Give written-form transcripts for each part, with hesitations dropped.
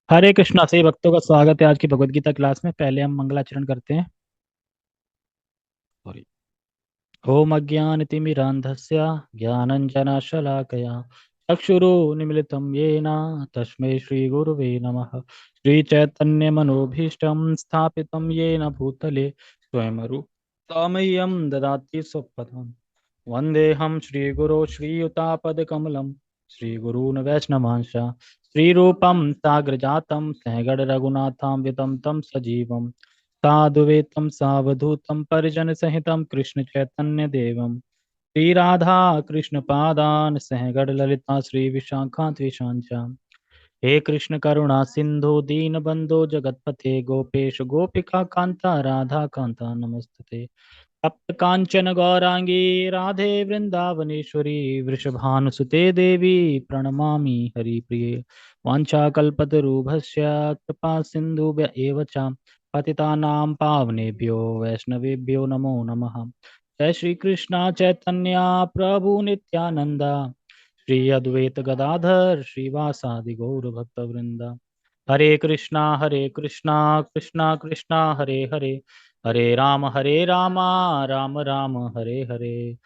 हरे कृष्णा सही भक्तों का स्वागत है आज की भगवत गीता क्लास में। पहले हम मंगलाचरण करते हैं। सॉरी। ओम अज्ञानतिमिरान्धस्य ज्ञानञ्जनशलाकया चक्षुरुन्मीलितं येन तस्मै श्रीगुरुवे नमः। श्रीचैतन्यमनोभीष्टं स्थापितं येन भूतले स्वयं रूपमह्यं ददाति स्वपदम्। वन्देऽहं श्रीगुरो श्रीयुतापदकमलं श्रीगुरून् वैष्णवांश श्रीरूपं साग्रजातं सहगणरघुनाथान्वितं तं सजीवं साधुवेतं सावधूतं परिजनसहितं कृष्णचैतन्यदेवं श्रीराधा कृष्णपादान् सहगणललिता श्रीविशाखान्विशाञ्च। हे कृष्ण करुणा सिंधु दीनबंधो जगतपते गोपेश गोपिका कांता राधा कांता नमस्तुते। तप्त कांचन गौरांगी राधे वृंदावनेश्वरी वृषभानुसुते देवी प्रणमामि हरिप्रिये। वाञ्छाकल्पतरुभ्यश्च कृपा सिन्धुभ्य एव च पतितानां पावनेभ्यो वैष्णवेभ्यो नमो नमः। जय श्री कृष्णा चैतन्य प्रभु नित्यानंद श्री अद्वैत गदाधर श्रीवासादि गौर भक्त वृंदा। हरे कृष्णा कृष्णा कृष्णा हरे हरे हरे राम राम राम हरे हरे।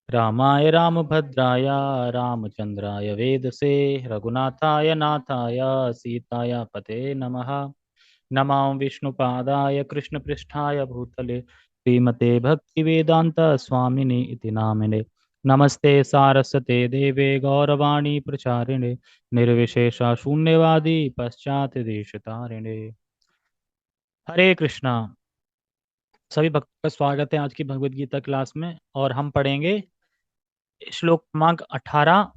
रामाय रामभद्राय रामचंद्राय वेदसे रघुनाथाय नाथाय सीताय पते नमः। नमो विष्णुपादाय कृष्णपृष्ठाय भूतले श्रीमते भक्तिवेदांत स्वामिने इति नामिने। नमस्ते सारस्वते देवे गौरवाणी प्रचारिणे निर्विशेषा शून्यवादी पश्चात देशतारिणे। हरे कृष्णा। सभी भक्तों का स्वागत है आज की भगवत गीता क्लास में और हम पढ़ेंगे श्लोक क्रमांक 18,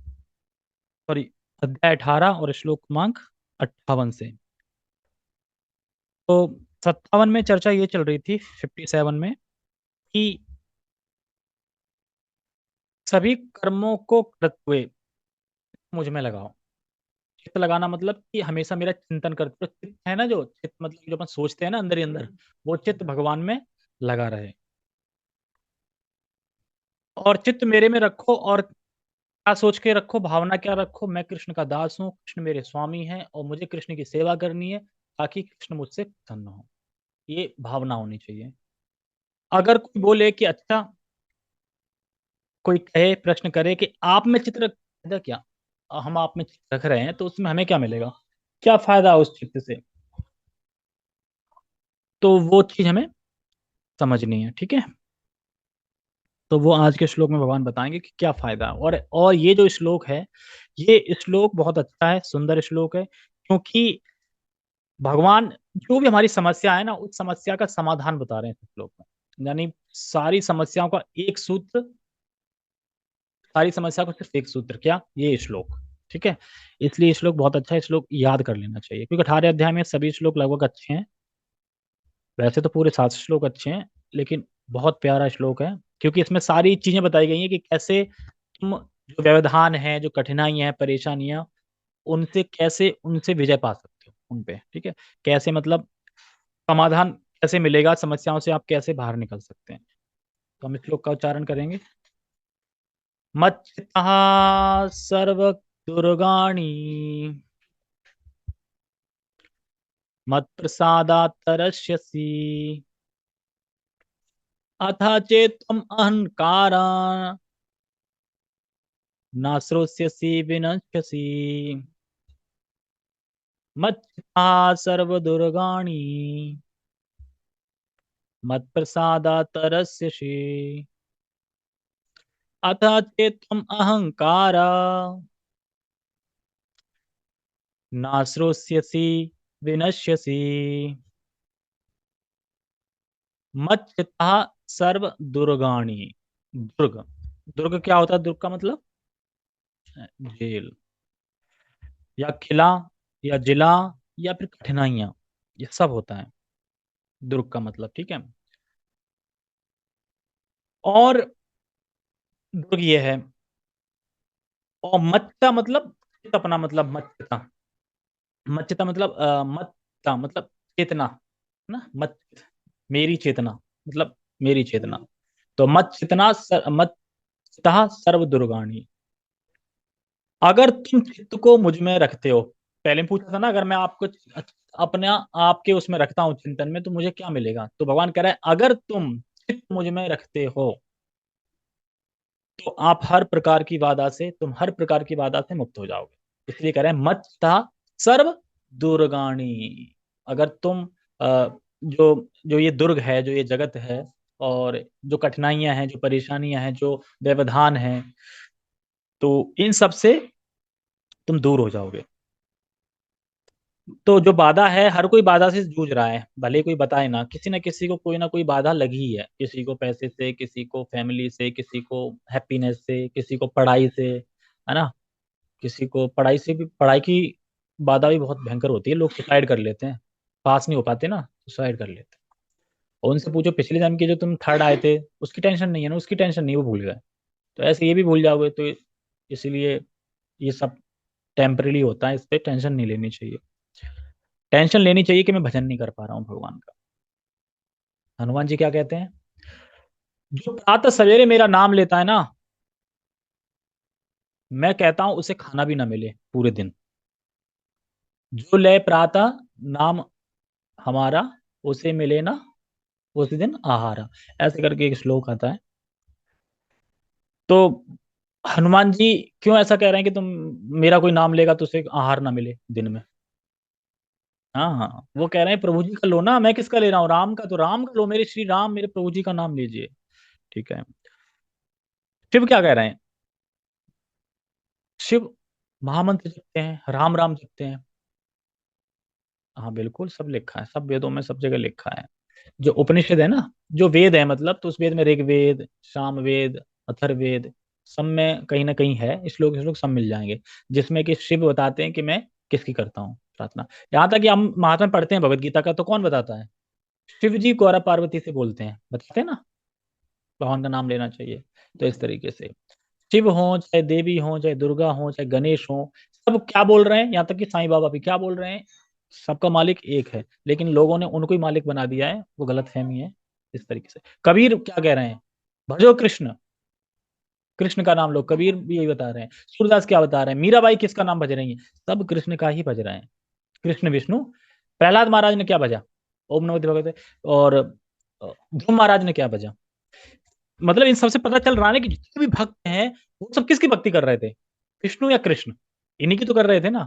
सॉरी, अध्याय 18 और श्लोक क्रमांक 58 से। तो 57 में चर्चा ये चल रही थी, 57 में, कि सभी कर्मों को करते हुए मुझ में लगाओ। चित्त लगाना मतलब कि हमेशा मेरा चिंतन करते रहो। चित्त है ना, जो चित्त मतलब जो अपन सोचते हैं ना अंदर ही अंदर, वो चित्त भगवान में लगा रहे और चित्त मेरे में रखो। और क्या सोच के रखो, भावना क्या रखो, मैं कृष्ण का दास हूँ, कृष्ण मेरे स्वामी हैं और मुझे कृष्ण की सेवा करनी है ताकि कृष्ण मुझसे प्रसन्न हो। ये भावना होनी चाहिए। अगर कोई बोले कि अच्छा, कोई कहे, प्रश्न करे कि आप में चित्र फायदा क्या, हम आप में चित्र रख रहे हैं तो उसमें हमें क्या मिलेगा, क्या फायदा उस चित्र से, तो वो चीज हमें समझनी है। ठीक है। तो वो आज के श्लोक में भगवान बताएंगे कि क्या फायदा है। और ये जो श्लोक है, ये श्लोक बहुत अच्छा है, सुंदर श्लोक है, क्योंकि भगवान जो भी हमारी समस्या है ना, उस समस्या का समाधान बता रहे हैं इस श्लोक में। यानी सारी समस्याओं का एक सूत्र, सारी समस्या को सिर्फ एक सूत्र, क्या, ये श्लोक। ठीक है। इसलिए श्लोक बहुत अच्छा है, श्लोक याद कर लेना चाहिए, क्योंकि 18 अध्याय में सभी श्लोक लगभग अच्छे हैं। वैसे तो पूरे 7 श्लोक अच्छे हैं, लेकिन बहुत प्यारा श्लोक है, क्योंकि इसमें सारी चीजें बताई गई हैं कि कैसे तुम जो व्यवधान है, जो कठिनाई है, परेशानियां, उनसे कैसे, उनसे विजय पा सकते हो उन पे। ठीक है। कैसे मतलब समाधान कैसे मिलेगा, समस्याओं से आप कैसे बाहर निकल सकते हैं। तो हम इस श्लोक का उच्चारण करेंगे। मच्चित्तः सर्व दुर्गाणि मत्प्रसादात् तरस्यसि अथ चेत्त्वम् अहंकारा न श्रोष्यसि विनश्यसि। मच्चित्तः सर्व दुर्गाणि मत्प्रसादात् तरस्यसि अथ चेत्त्वम् अहंकारा न श्रोष्यसि विनश्यसि। मच्चित्तः सर्व दुर्गाणि। दुर्ग, दुर्ग क्या होता है, दुर्ग का मतलब जेल या किला या जिला या फिर कठिनाइयां, ये सब होता है दुर्ग का मतलब। ठीक है। और दुर्ग ये है। और मत्ता मतलब चित, अपना मतलब मच्चिता, मच्चिता मतलब मत्ता मतलब चेतना ना, मत, मेरी चेतना, मतलब मेरी चेतना। तो मत चेतना मत चिता सर्व दुर्गाणी। अगर तुम चित्त को मुझ में रखते हो, पहले में पूछा था ना, अगर मैं आपको अपना आपके उसमें रखता हूँ चिंतन में, तो मुझे क्या मिलेगा? तो भगवान कह रहा है अगर तुम चित्त मुझ में रखते हो, तो आप हर प्रकार की बाधा से, तुम हर प्रकार की बाधा से मुक्त हो जाओगे। इसलिए कह रहे हैं मत्ता सर्व दुर्गाणी। अगर तुम जो जो ये दुर्ग है, जो ये जगत है, और जो कठिनाइयां हैं, जो परेशानियां हैं, जो व्यवधान हैं, तो इन सब से तुम दूर हो जाओगे। तो जो बाधा है, हर कोई बाधा से जूझ रहा है, भले कोई बताए ना किसी को कोई ना कोई बाधा लगी ही है। किसी को पैसे से, किसी को फैमिली से, किसी को हैप्पीनेस से, किसी को पढ़ाई से, है ना। किसी को पढ़ाई से भी, पढ़ाई की बाधा भी बहुत भयंकर होती है, लोग सुसाइड कर लेते हैं, पास नहीं हो पाते ना, सुसाइड कर लेते हैं। और उनसे पूछो पिछले जन्म के जो तुम थर्ड आए थे, उसकी टेंशन नहीं है ना, उसकी टेंशन नहीं, वो भूल गए। तो ऐसे ये भी भूल जाओगे, तो इसीलिए ये सब टेम्परेली होता है, इस पे टेंशन नहीं लेनी चाहिए। टेंशन लेनी चाहिए कि मैं भजन नहीं कर पा रहा हूँ भगवान का। हनुमान जी क्या कहते हैं? जो प्रातः सवेरे मेरा नाम लेता है ना, मैं कहता हूं उसे खाना भी ना मिले पूरे दिन। जो ले प्रातः नाम हमारा, उसे मिले ना उस दिन आहारा। ऐसे करके एक श्लोक आता है। तो हनुमान जी क्यों ऐसा कह रहे हैं कि तुम मेरा कोई नाम लेगा तो उसे आहार ना मिले दिन में? हाँ हाँ, वो कह रहे हैं प्रभु जी का लो ना, मैं किसका ले रहा हूँ? राम का, तो राम का लो, मेरे श्री राम, मेरे प्रभु जी का नाम लीजिए। ठीक है। शिव क्या कह रहे हैं? शिव महामंत्र जपते हैं, राम राम जपते हैं। हाँ बिल्कुल, सब लिखा है, सब वेदों में सब जगह लिखा है। जो उपनिषद है ना, जो वेद है मतलब, तो उस वेद में ऋग्वेद, सामवेद, अथर्ववेद, सब में कहीं ना कहीं है, श्लोक सब मिल जाएंगे, जिसमें कि शिव बताते हैं कि मैं किसकी करता हूँ प्रार्थना। यहाँ तक कि हम महात्मा पढ़ते हैं भगवत गीता का, तो कौन बताता है? शिव जी गौरा पार्वती से बोलते हैं, बताते हैं ना, भगवान का नाम लेना चाहिए। तो इस तरीके से शिव हो, चाहे देवी हो, चाहे दुर्गा हो, चाहे गणेश हो, सब क्या बोल रहे हैं? यहाँ तक कि साईं बाबा भी क्या बोल रहे हैं? सबका मालिक एक है, लेकिन लोगों ने उनको ही मालिक बना दिया है, वो गलत फहमी है। इस तरीके से कबीर क्या कह रहे हैं? भजो कृष्ण, कृष्ण का नाम लो, कबीर भी यही बता रहे हैं। सूरदास क्या बता रहे हैं? मीराबाई किसका नाम भज रही है? सब कृष्ण का ही भज रहे हैं, कृष्ण विष्णु। प्रहलाद महाराज ने क्या भजा? ओम नमो भगवते। और ध्रुव महाराज ने क्या भजा? मतलब इन सबसे पता चल रहा है कि जितने भी भक्त हैं, वो सब किसकी भक्ति कर रहे थे? विष्णु या कृष्ण? इन्हीं की तो कर रहे थे ना।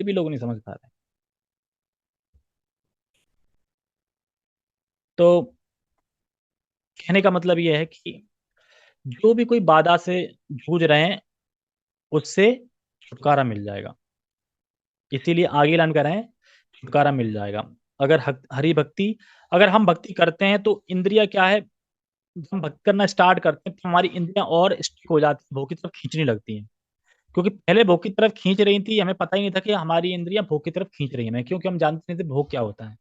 ये भी लोग नहीं समझ पा रहे। तो कहने का मतलब ये है कि जो भी कोई बाधा से जूझ रहे हैं, उससे छुटकारा मिल जाएगा। इसीलिए आगे ऐलान कर रहे हैं, छुटकारा मिल जाएगा। अगर हरि भक्ति, अगर हम भक्ति करते हैं, तो इंद्रिया क्या है, जब हम भक्ति करना स्टार्ट करते हैं तो हमारी इंद्रियां और स्टिक हो जाती हैं, भोग की तरफ खींचने लगती हैं। क्योंकि पहले भोग की तरफ खींच रही थी, हमें पता ही नहीं था कि हमारी इंद्रियां भोग की तरफ खींच रही हैं, क्योंकि हम जानते नहीं थे भोग क्या होता है।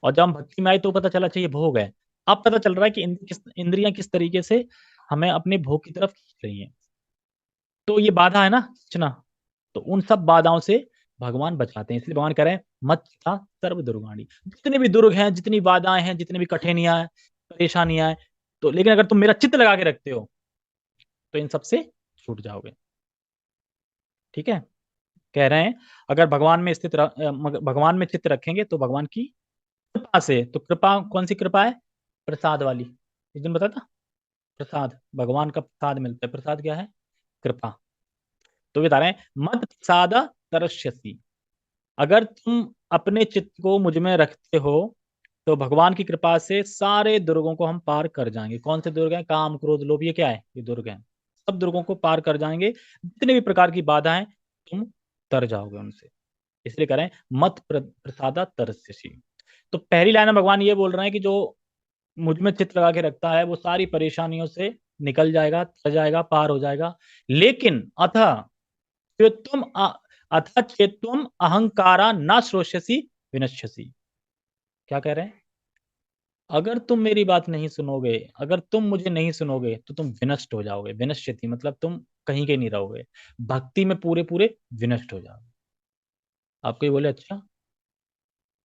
और जब हम भक्ति में आए तो पता चला चाहिए भोग है। अब पता चल रहा है कि इंद्रियां किस तरीके से हमें अपने भोग की तरफ खींच रही हैं। तो ये बाधा है ना खींचना, तो उन सब बाधाओं से भगवान बचाते हैं। इसलिए भगवान कह रहे हैं मत था सर्व दुर्गाणी। जितने भी दुर्ग हैं, जितनी बाधाएं हैं, जितनी भी कठिनाइयां हैं, परेशानियां हैं, तो लेकिन अगर तुम मेरा चित्त लगा के रखते हो, तो इन सब से छूट जाओगे। ठीक है। कह रहे हैं अगर भगवान में भगवान में चित्त रखेंगे, तो भगवान की कृपा से, तो कृपा कौन सी कृपा है? प्रसाद वाली। एक दिन बताया था, प्रसाद, भगवान का प्रसाद मिलता है। प्रसाद क्या है? कृपा। तो बता रहे हैं मत प्रसाद तरस्यसि। अगर तुम अपने चित्त को मुझ में रखते हो, तो भगवान की कृपा से सारे दुर्गों को हम पार कर जाएंगे। कौन से दुर्ग हैं? काम, क्रोध, लोभ, ये क्या है? ये दुर्ग हैं। सब दुर्गों को पार कर जाएंगे। जितने भी प्रकार की बाधा है, तुम तर जाओगे उनसे। इसलिए करें मत प्रसादा तरस्यसि। तो पहली लाइन में भगवान ये बोल रहे हैं कि जो मुझ में चित्त लगा के रखता है, वो सारी परेशानियों से निकल जाएगा, तर जाएगा, पार हो जाएगा। लेकिन चेत्वम अथ चेत्वम अहंकारा न श्रोष्यसि विनश्यसि। क्या कह रहे हैं? अगर तुम मेरी बात नहीं सुनोगे, अगर तुम मुझे नहीं सुनोगे, तो तुम विनष्ट हो जाओगे। विनश्यति मतलब तुम कहीं के नहीं रहोगे, भक्ति में पूरे पूरे विनष्ट हो जाओगे। आपको ये बोले अच्छा,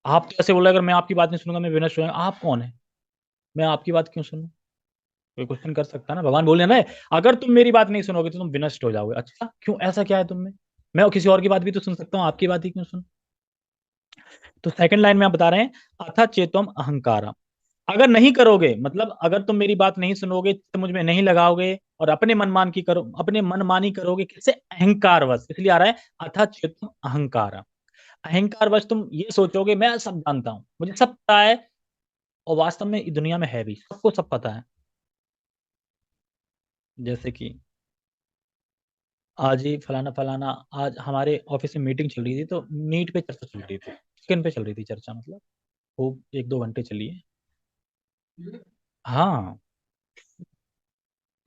आप तो ऐसे बोले अगर मैं आपकी बात नहीं सुनूंगा मैं विनष्ट हो जाऊंगा। आप कौन है? मैं आपकी बात क्यों सुनूं? कोई क्वेश्चन कर सकता है ना। भगवान बोले ना, अगर तुम मेरी बात नहीं सुनोगे तो तुम विनष्ट हो जाओगे। अच्छा क्यों, ऐसा क्या है तुम में? मैं किसी और की बात भी तो सुन सकता हूँ, आपकी बात ही क्यों सुन? तो सेकंड लाइन में आप बता रहे हैं, अथा चेतम अहंकार। अगर नहीं करोगे, मतलब अगर तुम मेरी बात नहीं सुनोगे, तो मुझ में नहीं लगाओगे और अपने मनमान की करो, अपने मनमानी करोगे, किससे? अहंकार वश, इसलिए आ रहा है अथा चेतम अहंकार। अहंकार वश तुम ये सोचोगे मैं सब जानता हूं, मुझे सब पता है, और वास्तव में इस दुनिया में है भी, सबको सब पता है। जैसे कि आज ही फलाना फलाना, आज हमारे ऑफिस में मीटिंग चल रही थी, तो नीट पे चर्चा चल रही थी, चिकन पे चल रही थी चर्चा, मतलब खूब 1-2 घंटे चली है। हाँ,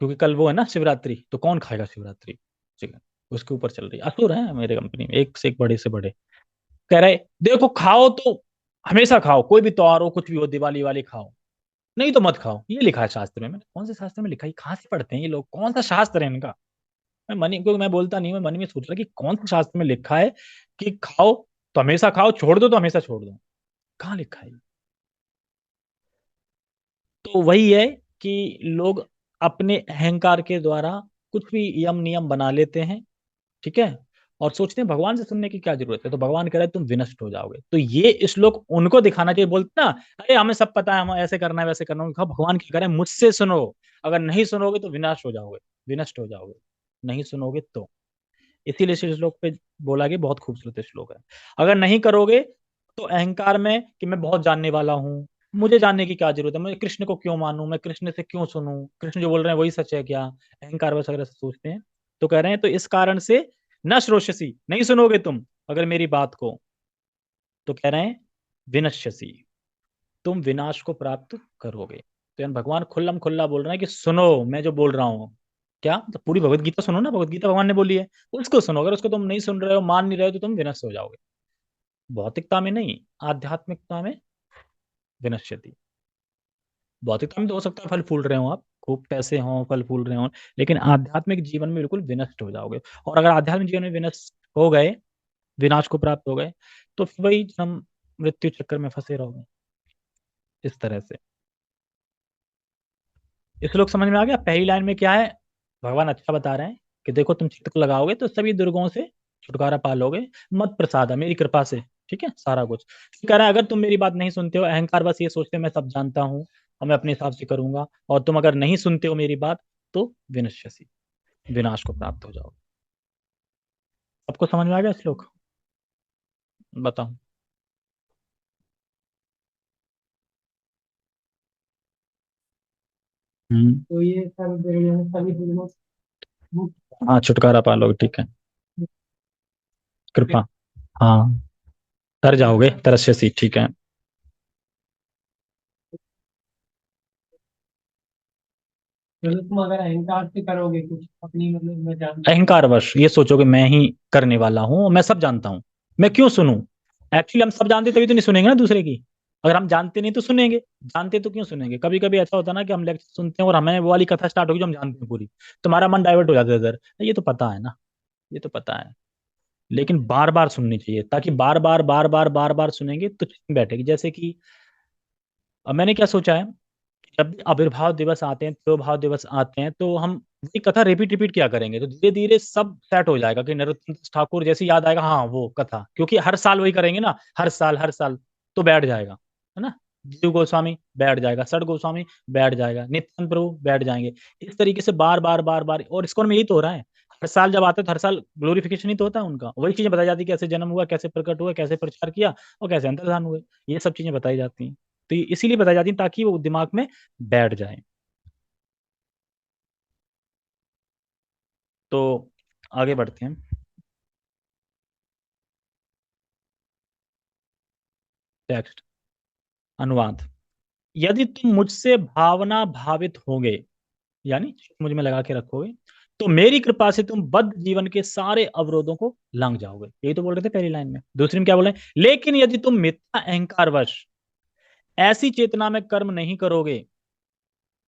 क्योंकि कल वो है ना शिवरात्रि, तो कौन खाएगा शिवरात्रि चिकन, उसके ऊपर चल रही है। असुर है मेरे कंपनी में, एक से एक बड़े से बड़े, कह रहे देखो खाओ तो हमेशा खाओ, कोई भी त्योहार हो, कुछ भी हो, दिवाली वाली खाओ, नहीं तो मत खाओ, ये लिखा है शास्त्र में। मैंने कौन से शास्त्र में लिखा है, कहाँ से पढ़ते हैं ये लोग, कौन सा शास्त्र है इनका? मैं मन, क्योंकि मैं बोलता नहीं, मैं मन में सोच रहा कि कौन से शास्त्र में लिखा है कि खाओ तो हमेशा खाओ, छोड़ दो तो हमेशा छोड़ दो, कहाँ लिखा है? तो वही है कि लोग अपने अहंकार के द्वारा कुछ भी यम नियम बना लेते हैं, ठीक है, और सोचते हैं भगवान से सुनने की क्या जरूरत है, तो भगवान कह रहे हैं तुम विनष्ट हो जाओगे। तो ये श्लोक उनको दिखाना चाहिए, बोलते ना अरे हमें सब पता है, हम ऐसे करना है वैसे करना है, कहा भगवान क्या कह रहे हैं, मुझसे सुनो, अगर नहीं सुनोगे तो विनाश हो जाओगे, विनष्ट हो जाओगे, नहीं सुनोगे तो। इसीलिए इस श्लोक पे बोला गया, बहुत खूबसूरत श्लोक है। अगर नहीं करोगे तो अहंकार में कि मैं बहुत जानने वाला हूँ, मुझे जानने की क्या जरूरत है, मैं कृष्ण को क्यों मानूं, मैं कृष्ण से क्यों सुनूं, कृष्ण जो बोल रहे हैं वही सच है क्या, अहंकार बस अगर ऐसे सोचते हैं। तो कह रहे हैं तो इस कारण से न श्रोष्यसी, नहीं सुनोगे तुम अगर मेरी बात को, तो कह रहे हैं विनश्यसी, तुम विनाश को प्राप्त करोगे। तो यानी भगवान खुल्लम खुल्ला बोल रहे हैं कि सुनो मैं जो बोल रहा हूँ, क्या तो पूरी भगवत गीता सुनो ना, भगवत गीता भगवान ने बोली है, उसको सुनो, अगर उसको तुम नहीं सुन रहे हो, मान नहीं रहे हो, तो तुम विनष्ट हो जाओगे। भौतिकता में नहीं, आध्यात्मिकता में विनश्यति। भौतिकता में तो हो सकता है फल फूल रहे हो, आप खूब पैसे हों, फल फूल रहे हो, लेकिन आध्यात्मिक जीवन में बिल्कुल विनष्ट हो जाओगे। और अगर आध्यात्मिक जीवन में विनष्ट हो गए, विनाश को प्राप्त हो गए, तो फिर वही जन्म मृत्यु चक्कर में फंसे रहोगे, इस तरह से। इस श्लोक समझ में आ गया? पहली लाइन में क्या है, भगवान अच्छा बता रहे हैं कि देखो तुम चित्त को लगाओगे तो सभी दुर्गुणों से छुटकारा पा लोगे, मत प्रसादा, मेरी कृपा से, ठीक है, सारा कुछ। फिर कह रहा है अगर तुम मेरी बात नहीं सुनते हो, अहंकार बस ये सोचते हो मैं सब जानता हूँ और मैं अपने हिसाब से करूंगा, और तुम अगर नहीं सुनते हो मेरी बात, तो विनश्यसी, विनाश को प्राप्त हो जाओगे। आपको समझ में आ गया श्लोक? बताओ। तो ये सभी दुर्गुणों हाँ, छुटकारा पा लोगे, ठीक है, कृपा, हाँ, तर जाओगे, तरस्यसी, ठीक है। मतलब तुम अगर अहंकार से करोगे कुछ अपनी, मतलब मैं जानता हूँ, अहंकार वश ये सोचोगे मैं ही करने वाला हूँ, मैं सब जानता हूँ, मैं क्यों सुनूं? एक्चुअली हम सब जानते तभी तो नहीं सुनेंगे ना दूसरे की। अगर हम जानते नहीं तो सुनेंगे, जानते तो क्यों सुनेंगे? कभी कभी ऐसा होता है ना कि हम लेक्चर सुनते हैं और हमें वो वाली कथा स्टार्ट होगी जो हम जानते हैं पूरी, तुम्हारा मन डाइवर्ट हो जाता है इधर, ये तो पता है ना, ये तो पता है, लेकिन बार बार सुननी चाहिए, ताकि बार बार बार बार बार बार सुनेंगे तो बैठेगी। जैसे कि अब मैंने क्या सोचा है, जब भी आविर्भाव दिवस आते हैं, तिरुभाव दिवस आते हैं, तो हम वही कथा रिपीट रिपीट किया करेंगे, तो धीरे धीरे सब सेट हो जाएगा कि नरोत्तम दास ठाकुर जैसे याद आएगा, हाँ वो कथा, क्योंकि हर साल वही करेंगे ना, हर साल, तो बैठ जाएगा, है ना। जीव गोस्वामी बैठ जाएगा, सड़ गोस्वामी बैठ जाएगा, नित्यानंद प्रभु बैठ जाएंगे। इस तरीके से बार बार बार बार, और इसको में यही तो हो रहा है, हर साल जब आते हैं तो हर साल ग्लोरिफिकेशन ही तो होता है उनका, वही चीजें बताई जाती है, कैसे जन्म हुआ, कैसे प्रकट हुआ, कैसे प्रचार किया, और कैसे अंतर्धान हुए, ये सब चीजें बताई जाती हैं। तो ये इसीलिए बताई जाती है ताकि वो दिमाग में बैठ जाए। तो आगे बढ़ते हैं। टेक्स्ट, अनुवाद। यदि तुम मुझसे भावना भावित होगे, यानी मुझ में लगा के रखोगे, तो मेरी कृपा से तुम बद्ध जीवन के सारे अवरोधों को लांग जाओगे, यही तो बोल रहे थे पहली लाइन में। दूसरी में क्या बोले, लेकिन यदि तुम मिथ्या अहंकार वश ऐसी चेतना में कर्म नहीं करोगे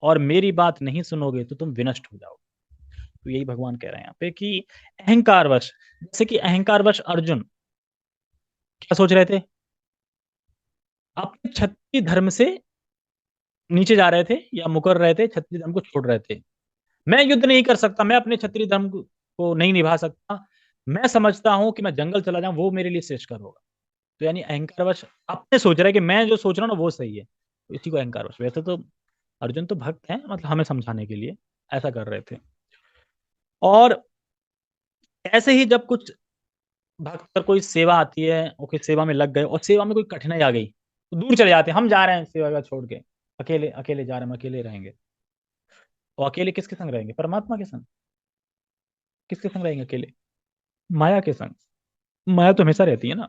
और मेरी बात नहीं सुनोगे, तो तुम विनष्ट हो जाओगे। तो यही भगवान कह रहे हैं यहाँ पे कि अहंकार वश, जैसे कि अहंकार वश अर्जुन क्या सोच रहे थे, अपने क्षत्रिय धर्म से नीचे जा रहे थे या मुकर रहे थे, क्षत्रिय धर्म को छोड़ रहे थे। मैं युद्ध नहीं कर सकता, मैं अपने क्षत्रिय धर्म को नहीं निभा सकता, मैं समझता हूँ कि मैं जंगल चला जाऊँ वो मेरे लिए श्रेष्ठकर होगा। तो यानी अहंकारवश अपने सोच रहा है कि मैं जो सोच रहा हूँ ना वो सही है। तो इसी को अहंकारवश, वैसे तो अर्जुन तो भक्त हैं, मतलब हमें समझाने के लिए ऐसा कर रहे थे। और ऐसे ही जब कुछ भक्त पर कोई सेवा आती है और कोई सेवा में लग गए और सेवा में कोई कठिनाई आ गई, तो दूर चले जाते हैं, हम जा रहे हैं सेवा वेवा छोड़ के, अकेले अकेले जा रहे हैं, हम अकेले रहेंगे। और अकेले किसके संग रहेंगे? परमात्मा के संग। किसके संग रहेंगे अकेले? माया के संग। माया तो हमेशा रहती है ना।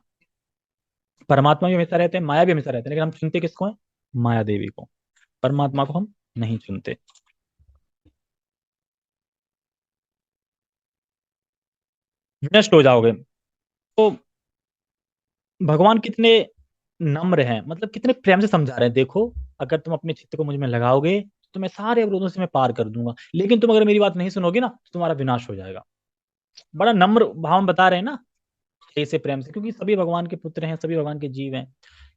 परमात्मा भी हमेशा रहते हैं, माया भी हमेशा रहते हैं, लेकिन हम चुनते किसको है? माया देवी को। परमात्मा को हम नहीं चुनते। नष्ट हो जाओगे। तो भगवान कितने नम्र हैं, मतलब कितने प्रेम से समझा रहे हैं, देखो अगर तुम अपने चित्त को मुझ में लगाओगे तो तुम्हें सारे अवरोधों से मैं पार कर दूंगा, लेकिन तुम अगर मेरी बात नहीं सुनोगे ना तो तुम्हारा विनाश हो जाएगा। बड़ा नम्र भाव में बता रहे हैं ना, ऐसे प्रेम से, क्योंकि सभी भगवान के पुत्र हैं, सभी भगवान के जीव हैं।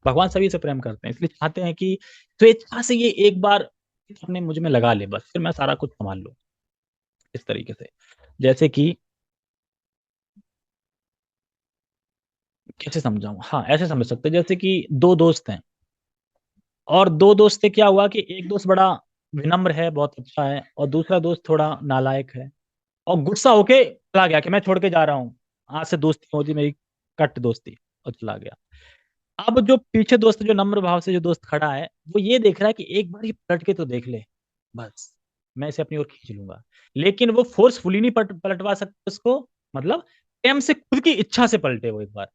भगवान सभी से प्रेम करते हैं, इसलिए चाहते हैं कि स्वेच्छा से ये एक बार अपने मुझ में लगा ले, बस फिर मैं सारा कुछ संभाल लूँ। इस तरीके से, जैसे कि कैसे समझाऊं, हाँ ऐसे समझ सकते हैं, जैसे कि दो दोस्त हैं, और दो दोस्त से क्या हुआ कि एक दोस्त बड़ा विनम्र है, बहुत अच्छा है, और दूसरा दोस्त थोड़ा नालायक है, और गुस्सा होके चला गया कि मैं छोड़ के जा रहा हूँ, आज से दोस्ती होती मेरी, कट दोस्ती, और चला गया। अब जो पीछे दोस्त, जो नम्र भाव से जो दोस्त खड़ा है, वो ये देख रहा है कि एक बार ये पलट के तो देख ले, बस मैं इसे अपनी ओर खींच लूंगा। लेकिन वो फोर्सफुली नहीं पलटवा सकते उसको, मतलब प्रेम से, खुद की इच्छा से पलटे वो एक बार।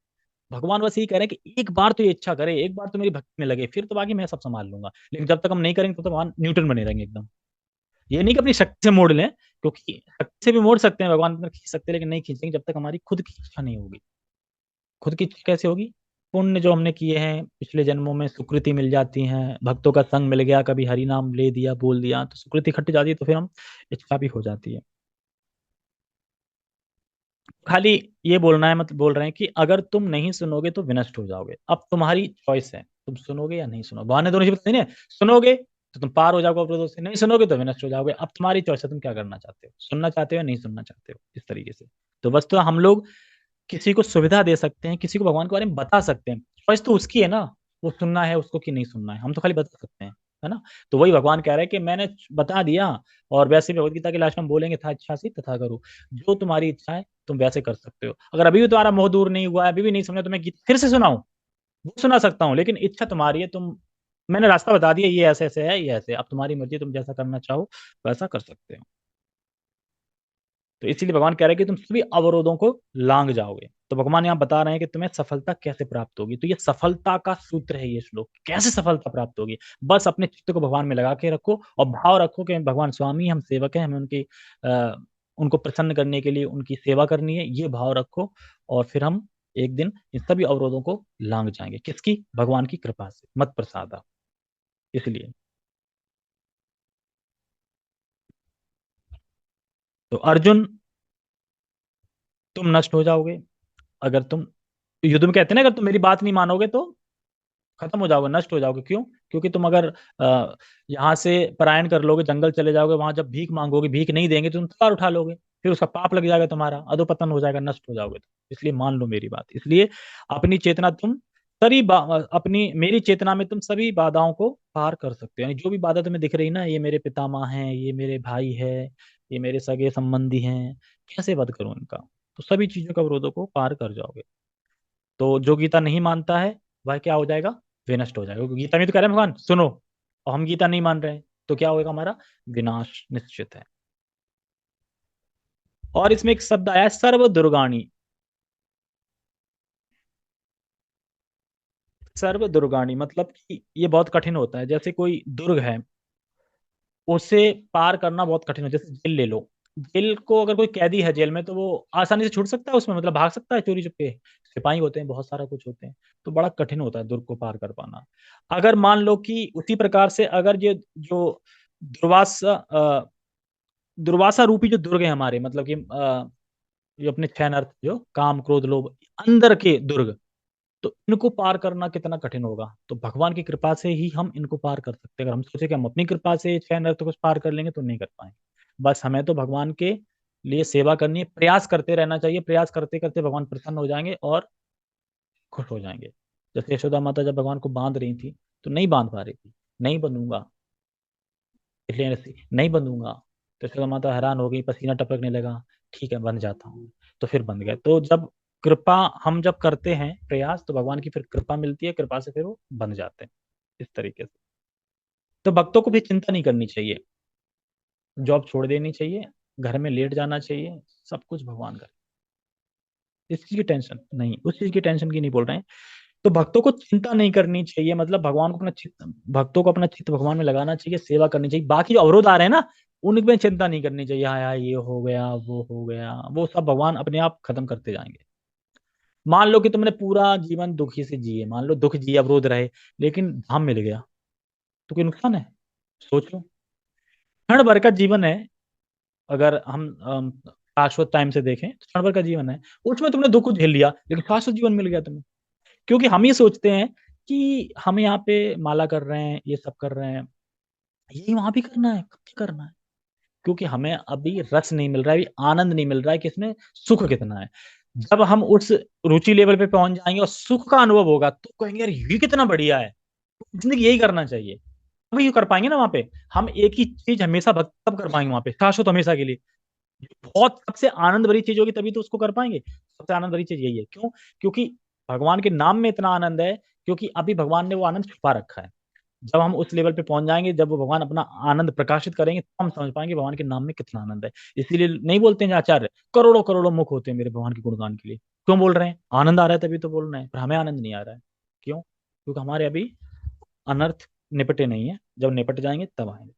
भगवान बस यही कह रहे हैं कि एक बार तो ये इच्छा करे, एक बार तो मेरी भक्ति में लगे, फिर तो बाकी मैं सब संभाल लूंगा। लेकिन जब तक हम नहीं करेंगे तब तक भगवान न्यूट्रल बने रहेंगे एकदम। ये नहीं कि अपनी शक्ति से मोड़ लें, क्योंकि शक्ति से भी मोड़ सकते हैं, भगवान अंदर खींच सकते हैं, लेकिन नहीं खींचेंगे जब तक हमारी खुद की इच्छा नहीं होगी। खुद की इच्छा कैसे होगी? पुण्य जो हमने किए हैं पिछले जन्मों में, सुकृति मिल जाती हैं, भक्तों का संग मिल गया, कभी हरि नाम ले दिया, बोल दिया, तो सुकृति इकट्ठी जाती है, तो फिर हम इच्छा भी हो जाती है। खाली ये बोलना है, मतलब बोल रहे हैं कि अगर तुम नहीं सुनोगे तो विनष्ट हो जाओगे। अब तुम्हारी चॉइस है, तुम सुनोगे या नहीं सुनोगे। भगवान ने दोनों चीज बताई ना, सुनोगे तो तुम पार हो जाओगे अवरोधों से, नहीं सुनोगे तो विनष्ट हो जाओगे। अब तुम्हारी चॉइस है, तुम क्या करना चाहते हो, सुनना चाहते हो या नहीं सुनना चाहते हो, इस तरीके से। तो बस तो हम लोग किसी को सुविधा दे सकते हैं, किसी को भगवान के बारे में बता सकते हैं, चॉइस तो उसकी है ना, वो सुनना है उसको कि नहीं सुनना है, हम तो खाली बता सकते हैं, है ना। तो वही भगवान कह रहे हैं कि मैंने बता दिया, और वैसे भगवत गीता के लास्ट में बोलेंगे, था इच्छा सी तथा करो, जो तुम्हारी इच्छा है तुम वैसे कर सकते हो। अगर अभी भी तुम्हारा मोह दूर नहीं हुआ है, अभी भी नहीं समझा, तो मैं गीता फिर से सुनाऊं, वो सुना सकता हूँ, लेकिन इच्छा तुम्हारी है, तुम, मैंने रास्ता बता दिया, ये ऐसे ऐसे है, ये ऐसे, अब तुम्हारी मर्जी, तुम जैसा करना चाहो वैसा कर सकते हो। तो इसीलिए भगवान कह रहे हैं कि तुम सभी अवरोधों को लांग जाओगे। तो भगवान यहाँ बता रहे हैं कि तुम्हें सफलता कैसे प्राप्त होगी। तो ये सफलता का सूत्र है ये श्लोक, कैसे सफलता प्राप्त होगी। बस अपने चित्त को भगवान में लगा के रखो, और भाव रखो कि भगवान स्वामी, हम सेवक हैं, हमें उनकी उनको प्रसन्न करने के लिए उनकी सेवा करनी है, ये भाव रखो। और फिर हम एक दिन इन सभी अवरोधों को लांग जाएंगे, किसकी? भगवान की कृपा से, मत प्रसादा। इसलिए तो अर्जुन, तुम नष्ट हो जाओगे अगर तुम, युद्ध में कहते हैं ना, अगर तुम मेरी बात नहीं मानोगे तो खत्म हो जाओगे, नष्ट हो जाओगे। क्यों? क्योंकि तुम अगर यहाँ से पलायन कर लोगे, जंगल चले जाओगे, वहां जब भीख मांगोगे, भीख नहीं देंगे तो तुम तलवार उठा लोगे, फिर उसका पाप लग जाएगा, तुम्हारा अधोपतन हो जाएगा, नष्ट हो जाओगे। तो इसलिए मान लो मेरी बात। इसलिए अपनी चेतना तुम अपनी मेरी चेतना में तुम सभी बाधाओं को पार कर सकते हो। यानी जो भी बाधा तुम्हें दिख रही ना, ये मेरे पितामह हैं, ये मेरे भाई है, ये मेरे सगे संबंधी हैं, कैसे वध करूं इनका, तो सभी चीजों का विरोधों को पार कर जाओगे। तो जो गीता नहीं मानता है वह क्या हो जाएगा? विनष्ट हो जाएगा। क्योंकि गीता में तो कह रहे हैं भगवान सुनो, और हम गीता नहीं मान रहे हैं, तो क्या होगा? हमारा विनाश निश्चित है। और इसमें एक शब्द आया है, सर्व दुर्गाणी। सर्व दुर्गाणी मतलब कि ये बहुत कठिन होता है। जैसे कोई दुर्ग है, उसे पार करना बहुत कठिन है। जैसे जेल ले लो, जेल को अगर कोई कैदी है जेल में, तो वो आसानी से छूट सकता है उसमें, मतलब भाग सकता है चोरी चुपके? सिपाही होते हैं, बहुत सारा कुछ होते हैं, तो बड़ा कठिन होता है दुर्ग को पार कर पाना। अगर मान लो कि उसी प्रकार से अगर ये जो दुर्वासा दुर्वासा रूपी जो दुर्ग है हमारे, मतलब कि जो अपने छह नर्क, जो काम क्रोध लोभ, अंदर के दुर्ग, तो इनको पार करना कितना कठिन होगा। तो भगवान की कृपा से ही हम इनको पार कर सकते हैं। अगर हम सोचे कि हम अपनी कृपा से छह नर्क को पार कर लेंगे तो नहीं कर पाएंगे। बस हमें तो भगवान के लिए सेवा करनी है, प्रयास करते रहना चाहिए, प्रयास करते करते भगवान प्रसन्न हो जाएंगे और खुश हो जाएंगे। जैसे यशोदा माता जब भगवान को बांध रही थी तो नहीं बांध पा रही थी, नहीं बंधूंगा, इसलिए नहीं बंधूंगा। तो यशोदा माता हैरान हो गई, पसीना टपकने लगा, ठीक है बंध जाता हूँ, तो फिर बंध गए। तो जब कृपा हम जब करते हैं प्रयास, तो भगवान की फिर कृपा मिलती है, कृपा से फिर वो बंध जाते हैं इस तरीके से। तो भक्तों को भी चिंता नहीं करनी चाहिए, जॉब छोड़ देनी चाहिए, घर में लेट जाना चाहिए, सब कुछ भगवान करे, इस चीज की टेंशन नहीं, उस चीज की टेंशन की नहीं बोल रहे हैं। तो भक्तों को चिंता नहीं करनी चाहिए, मतलब भगवान को अपना चित्त, भक्तों को अपना चित्त भगवान में लगाना चाहिए, सेवा करनी चाहिए। बाकी जो अवरोध आ रहे हैं ना, उनमें चिंता नहीं करनी चाहिए, हाँ यार ये हो गया, वो सब भगवान अपने आप खत्म करते जाएंगे। मान लो कि तुमने पूरा जीवन दुखी से जिए, मान लो दुख जिए, अवरोध रहे, लेकिन धाम मिल गया, तो कोई नुकसान है? सोचो, क्षण भर का जीवन है, अगर हम शाश्वत टाइम से देखें तो क्षण भर का जीवन है, उसमें तुमने दुख को झेल लिया, लेकिन शाश्वत जीवन मिल गया तुम्हें। क्योंकि हम ये सोचते हैं कि हम यहाँ पे माला कर रहे हैं, ये सब कर रहे हैं, यही वहां भी करना है, कब भी करना है। क्योंकि हमें अभी रस नहीं मिल रहा है, अभी आनंद नहीं मिल रहा है कि इसमें सुख कितना है। जब हम उस रुचि लेवल पे पहुंच जाएंगे और सुख का अनुभव होगा, तो कहेंगे यार ये कितना बढ़िया है, जिंदगी यही करना चाहिए। तभी ये कर पाएंगे ना वहां पे। हम एक ही चीज हमेशा तब कर पाएंगे वहां पे, शाश्वत हमेशा के लिए। बहुत सबसे आनंद भरी चीज होगी तभी तो उसको कर पाएंगे। सबसे आनंद भरी चीज यही है, क्यों? क्योंकि भगवान के नाम में इतना आनंद है, क्योंकि अभी भगवान ने वो आनंद छुपा रखा है। जब हम उस लेवल पे पहुंच जाएंगे, जब वो भगवान अपना आनंद प्रकाशित करेंगे, तो हम समझ पाएंगे भगवान के नाम में कितना आनंद है। इसीलिए नहीं बोलते हैं आचार्य, करोड़ों करोड़ों मुख होते हैं मेरे भगवान के गुणगान के लिए। क्यों बोल रहे हैं? आनंद आ रहा है तभी तो बोल रहे हैं, पर हमें आनंद नहीं आ रहा है। क्यों? क्योंकि हमारे अभी अनर्थ निपटे नहीं है, जब निपट जाएंगे तब आएंगे।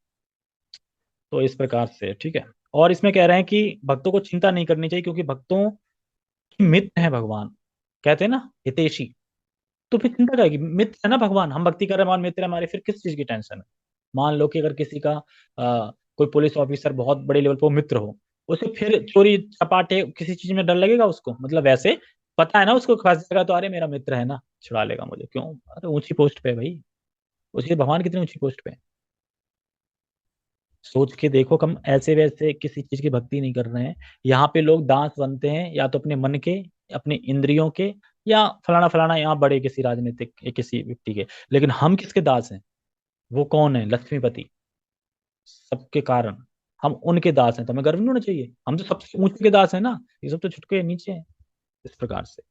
तो इस प्रकार से ठीक है। और इसमें कह रहे हैं कि भक्तों को चिंता नहीं करनी चाहिए, क्योंकि भक्तों के मित्र है भगवान, कहते हैं ना हितैषी। तो फिर चिंता क्या की, मित्र है ना भगवान, हम भक्ति कर रहे हैं, भगवान मित्र है हमारे, फिर किस चीज की टेंशन है? मान लो कि अगर किसी का कोई पुलिस ऑफिसर बहुत बड़े लेवल पर वो मित्र हो, उसे फिर चोरी चपाटे किसी चीज में डर लगेगा उसको? मतलब वैसे पता है ना उसको, फंस जाएगा तो अरे मेरा मित्र है ना, छुड़ा लेगा मुझे। क्यों? अरे ऊंची पोस्ट पे है भाई, उसके भगवान कितनी ऊंची पोस्ट पे है। सोच के देखो, हम ऐसे वैसे किसी चीज की भक्ति नहीं कर रहे हैं। यहाँ पे लोग दास बनते हैं या तो अपने मन के, अपने इंद्रियों के, या फलाना फलाना यहाँ बड़े किसी राजनीतिक या किसी व्यक्ति के। लेकिन हम किसके दास हैं? वो कौन है? लक्ष्मीपति, सबके कारण। हम उनके दास हैं, तो हमें गर्व नहीं होना चाहिए? हम तो सबसे ऊंचे के दास हैं ना, ये सब तो छुटके नीचे हैं। इस प्रकार से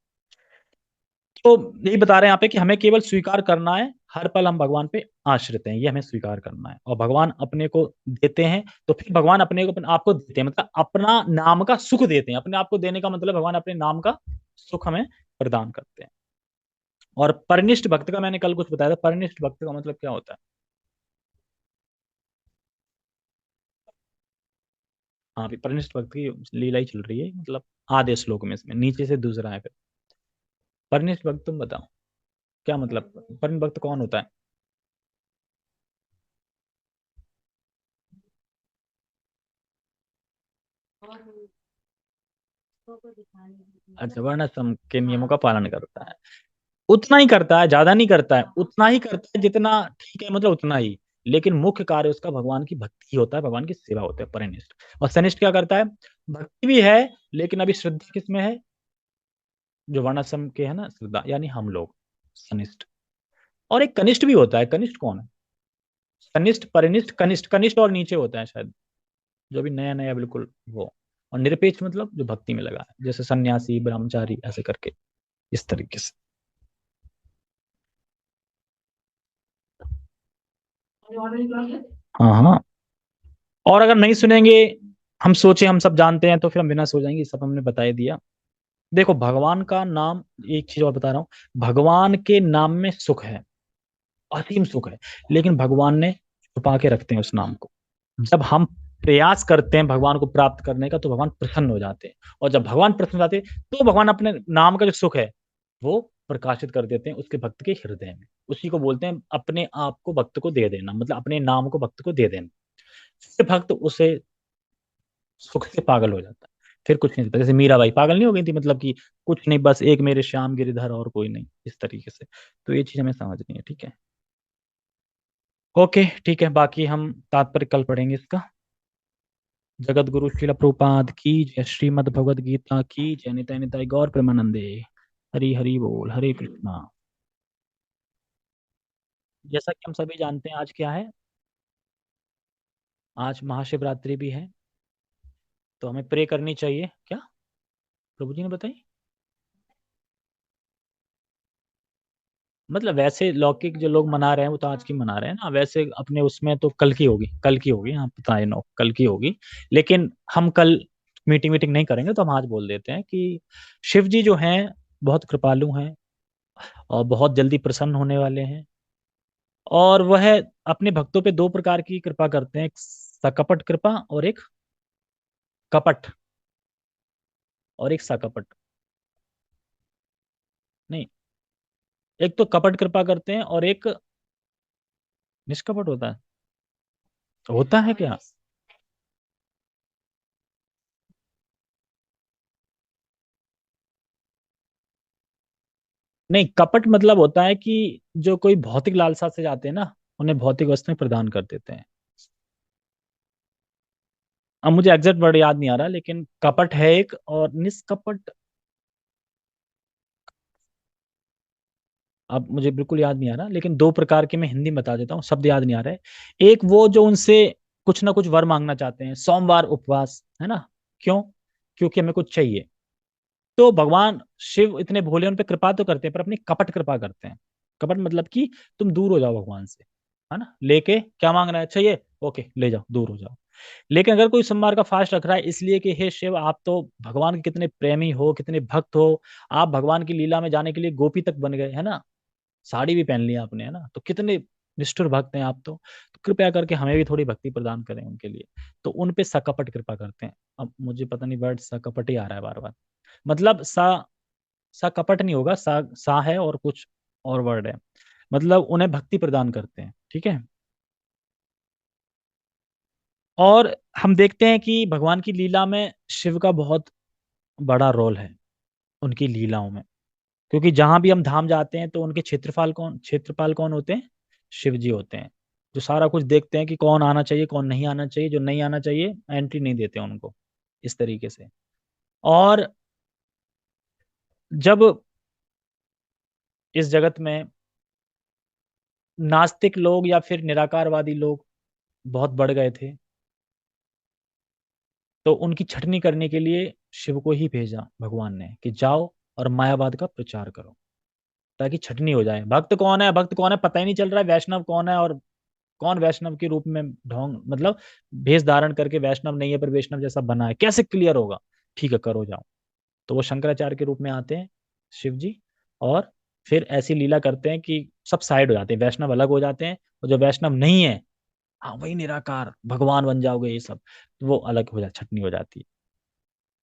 तो यही बता रहे हैं यहाँ पे कि हमें केवल स्वीकार करना है, हर पल हम भगवान पे आश्रित हैं, ये हमें स्वीकार करना है। और भगवान अपने को देते हैं, तो फिर भगवान अपने को अपने आप को देते हैं, मतलब अपना नाम का सुख देते हैं। अपने आप को देने का मतलब भगवान अपने नाम का सुख हमें प्रदान करते हैं। और परनिष्ठ भक्त का मैंने कल कुछ बताया था, परनिष्ठ भक्त का मतलब क्या होता है? हाँ, अभी परनिष्ठ भक्त की लीला ही चल रही है, मतलब आधे श्लोक में, इसमें नीचे से दूसरा है फिर। परनिष्ठ भक्त तुम बताओ क्या मतलब, परम भक्त कौन होता है? अच्छा, वर्णाश्रम के नियमों का पालन करता है, उतना ही करता है, ज्यादा नहीं करता है, उतना ही करता है जितना ठीक है, मतलब उतना ही। लेकिन मुख्य कार्य उसका भगवान की भक्ति होता है, भगवान की सेवा होता है, परनिष्ठ। और सनिष्ठ क्या करता है? भक्ति भी है, लेकिन अभी श्रद्धा किसमें है? जो वर्णाश्रम के है ना, श्रद्धा, यानी हम लोग सनिष्ठ। और एक कनिष्ठ भी होता है, कनिष्ठ कौन है? सनिष्ठ, परिनिष्ठ, कनिष्ठ, कनिष्ठ और नीचे होता है शायद, जो भी नया नया बिल्कुल वो। और निरपेक्ष मतलब जो भक्ति में लगा है, जैसे सन्यासी, ब्रह्मचारी, ऐसे करके, इस तरीके से। हाँ हाँ। और अगर नहीं सुनेंगे, हम सोचे हम सब जानते हैं, तो फिर हम बिना सो जाएंगे, सब हमने बता ही दिया। देखो भगवान का नाम, एक चीज और बता रहा हूँ, भगवान के नाम में सुख है, असीम सुख है। लेकिन भगवान ने छुपा के रखते हैं उस नाम को। जब हम प्रयास करते हैं भगवान को प्राप्त करने का, तो भगवान प्रसन्न हो जाते हैं। और जब भगवान प्रसन्न हो जाते हैं, तो भगवान अपने नाम का जो सुख है वो प्रकाशित कर देते हैं उसके भक्त के हृदय में। उसी को बोलते हैं अपने आप को भक्त को दे देना, मतलब अपने नाम को भक्त को दे देना। फिर भक्त उसे सुख से पागल हो जाता है, फिर कुछ नहीं होता। जैसे मीराबाई पागल नहीं हो गई थी, मतलब कि कुछ नहीं, बस एक मेरे श्याम गिरधर और कोई नहीं, इस तरीके से। तो ये चीज हमें समझनी है, ठीक है। ओके ठीक है, बाकी हम तात्पर्य कल पढ़ेंगे इसका। जगत गुरु श्रील प्रभुपाद की जय, श्रीमद् भगवद गीता की जय, निताय निताय गौर प्रेमानंदे। हरि हरि बोल, हरे कृष्णा। जैसा कि हम सभी जानते हैं, आज क्या है? आज महाशिवरात्रि भी है। तो हमें प्रे करनी चाहिए क्या? प्रभु जी ने बताई। मतलब वैसे लौकिक जो लोग मना रहे हैं वो तो आज की मना रहे हैं ना, वैसे अपने उसमें तो कल की होगी, कल की होगी, हाँ पता है, नो कल की होगी। लेकिन हम कल मीटिंग मीटिंग नहीं करेंगे, तो हम आज बोल देते हैं कि शिव जी जो हैं बहुत कृपालु हैं और बहुत जल्दी प्रसन्न होने वाले हैं। और वह अपने भक्तों पे दो प्रकार की कृपा करते हैं, एक सकपट कृपा और एक कपट, और एक सकपट। नहीं, एक तो कपट कृपा करते हैं और एक निष्कपट होता है क्या? नहीं, कपट मतलब होता है कि जो कोई भौतिक लालसा से जाते हैं ना, उन्हें भौतिक वस्तुएं प्रदान कर देते हैं। अब मुझे एग्जैक्ट वर्ड याद नहीं आ रहा, लेकिन कपट है एक, और निष्कपट अब मुझे बिल्कुल याद नहीं आ रहा, लेकिन दो प्रकार के मैं हिंदी में बता देता हूँ, शब्द याद नहीं आ रहा है। एक वो जो उनसे कुछ ना कुछ वर मांगना चाहते हैं, सोमवार उपवास, है ना? क्यों? क्योंकि हमें कुछ चाहिए। तो भगवान शिव इतने भोले, उन पे कृपा तो करते हैं पर अपनी कपट कृपा करते हैं। कपट मतलब कि तुम दूर हो जाओ भगवान से, है ना? लेके क्या मांगना है, चाहिए, ओके ले जाओ, दूर हो जाओ। लेकिन अगर कोई सोमवार का फास्ट रख रहा है इसलिए कि हे शिव, आप तो भगवान के कितने प्रेमी हो, कितने भक्त हो, आप भगवान की लीला में जाने के लिए गोपी तक बन गए, है ना? साड़ी भी पहन लिया आपने, है ना? तो कितने निष्ठुर भक्त हैं आप तो कृपया करके हमें भी थोड़ी भक्ति प्रदान करें उनके लिए। तो उन पे सकपट कृपा करते हैं। अब मुझे पता नहीं, वर्ड सकपट ही आ रहा है बार बार। मतलब सा कपट नहीं होगा, सा है और कुछ और वर्ड है। मतलब उन्हें भक्ति प्रदान करते हैं, ठीक है। और हम देखते हैं कि भगवान की लीला में शिव का बहुत बड़ा रोल है, उनकी लीलाओं में। क्योंकि जहां भी हम धाम जाते हैं तो उनके क्षेत्रपाल कौन होते हैं? शिव जी होते हैं। जो सारा कुछ देखते हैं कि कौन आना चाहिए, कौन नहीं आना चाहिए, जो नहीं आना चाहिए एंट्री नहीं देते उनको, इस तरीके से। और जब इस जगत में नास्तिक लोग या फिर निराकारवादी लोग बहुत बढ़ गए थे, तो उनकी छटनी करने के लिए शिव को ही भेजा भगवान ने कि जाओ और मायावाद का प्रचार करो, ताकि छटनी हो जाए। भक्त कौन है, भक्त कौन है पता ही नहीं चल रहा है, वैष्णव कौन है और कौन वैष्णव के रूप में ढोंग, मतलब भेष धारण करके वैष्णव नहीं है पर वैष्णव जैसा बना है, कैसे क्लियर होगा? ठीक है, करो जाओ। तो वो शंकराचार्य के रूप में आते हैं शिव जी, और फिर ऐसी लीला करते हैं कि सब साइड हो जाते हैं, वैष्णव अलग हो जाते हैं, और जो वैष्णव नहीं है, हाँ वही निराकार भगवान बन जाओगे ये सब, तो वो अलग हो जा छटनी हो जाती है।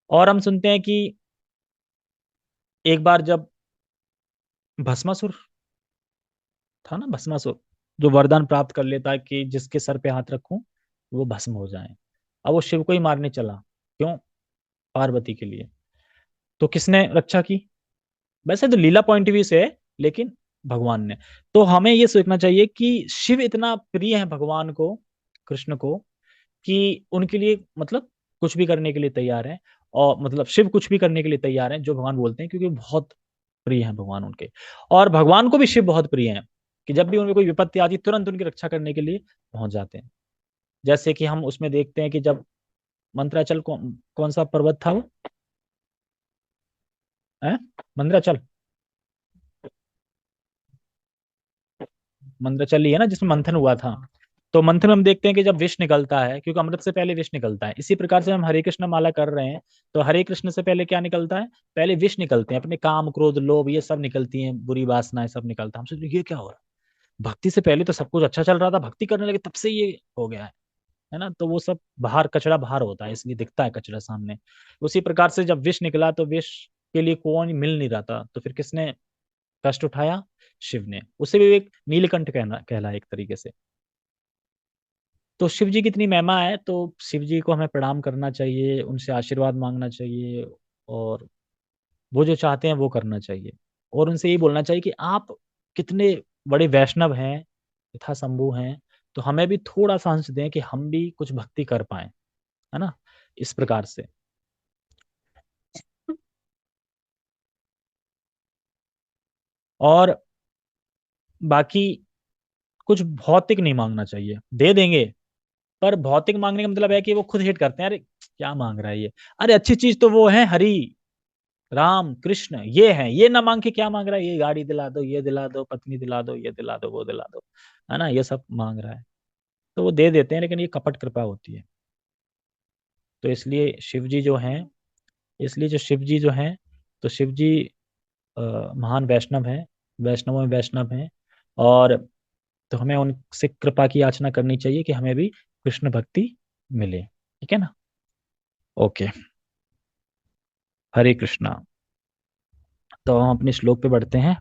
और हम सुनते हैं कि एक बार जब भस्मासुर था ना, भस्मासुर, जो वरदान प्राप्त कर लेता है कि जिसके सर पे हाथ रखूं वो भस्म हो जाए, अब वो शिव को ही मारने चला। क्यों? पार्वती के लिए। तो किसने रक्षा की? वैसे तो लीला पॉइंट व्यू से है, लेकिन भगवान ने। तो हमें ये सोचना चाहिए कि शिव इतना प्रिय है भगवान को, कृष्ण को, कि उनके लिए मतलब कुछ भी करने के लिए तैयार है। और मतलब शिव कुछ भी करने के लिए तैयार है जो भगवान बोलते हैं, क्योंकि बहुत प्रिय है भगवान उनके। और भगवान को भी शिव बहुत प्रिय है, कि जब भी उनमें कोई विपत्ति आती है तुरंत उनकी रक्षा करने के लिए पहुंच जाते हैं। जैसे कि हम उसमें देखते हैं कि जब मंत्राचल, कौन सा पर्वत था वो, है मंद्राचल, मंद्राचल ही है ना जिसमें मंथन हुआ था। तो मंथन में हम देखते हैं कि जब विष निकलता है, क्योंकि अमृत से पहले विष निकलता है, इसी प्रकार से हम हरे कृष्ण माला कर रहे हैं, तो हरे कृष्ण से पहले क्या निकलता है? पहले विष निकलते हैं, अपने काम क्रोध लोभ ये सब निकलती हैं, बुरी वासनाएं सब निकलता है। हम सोचते हैं, ये क्या हो रहा है? भक्ति से पहले तो सब कुछ अच्छा चल रहा था, भक्ति करने लगे तब से ये हो गया है ना? तो वो सब बाहर, कचरा बाहर होता है, इसलिए दिखता है कचरा सामने। उसी प्रकार से जब विष निकला तो विष के लिए कौन मिल नहीं रहा था, तो फिर किसने कष्ट उठाया? शिव ने। उसे भी एक नीलकंठ कहला एक तरीके से। तो शिव जी की इतनी महिमा है, तो शिव जी को हमें प्रणाम करना चाहिए, उनसे आशीर्वाद मांगना चाहिए, और वो जो चाहते हैं वो करना चाहिए। और उनसे यही बोलना चाहिए कि आप कितने बड़े वैष्णव हैं, यथा शंभु हैं, तो हमें भी थोड़ा सा अंश दें कि हम भी कुछ भक्ति कर पाए, है ना? इस प्रकार से। और बाकी कुछ भौतिक नहीं मांगना चाहिए, दे देंगे, पर भौतिक मांगने का मतलब है कि वो खुद हिट करते हैं, अरे क्या मांग रहा है ये, अरे अच्छी चीज तो वो है हरि राम कृष्ण, ये है, ये ना मांग के क्या मांग रहा है, ये गाड़ी दिला दो, ये दिला दो, पत्नी दिला दो, ये दिला दो, वो दिला दो, है ना, ये सब मांग रहा है। तो वो दे देते हैं, लेकिन ये कपट कृपा होती है। तो इसलिए शिव जी जो हैं, इसलिए जो शिव जी जो हैं, तो शिव जी महान वैष्णव हैं, वैष्णवों में वैष्णव हैं। और तो हमें उनसे कृपा की याचना करनी चाहिए कि हमें भी कृष्ण भक्ति मिले, ठीक है ना। ओके, हरे कृष्णा। तो हम अपने श्लोक पे बढ़ते हैं।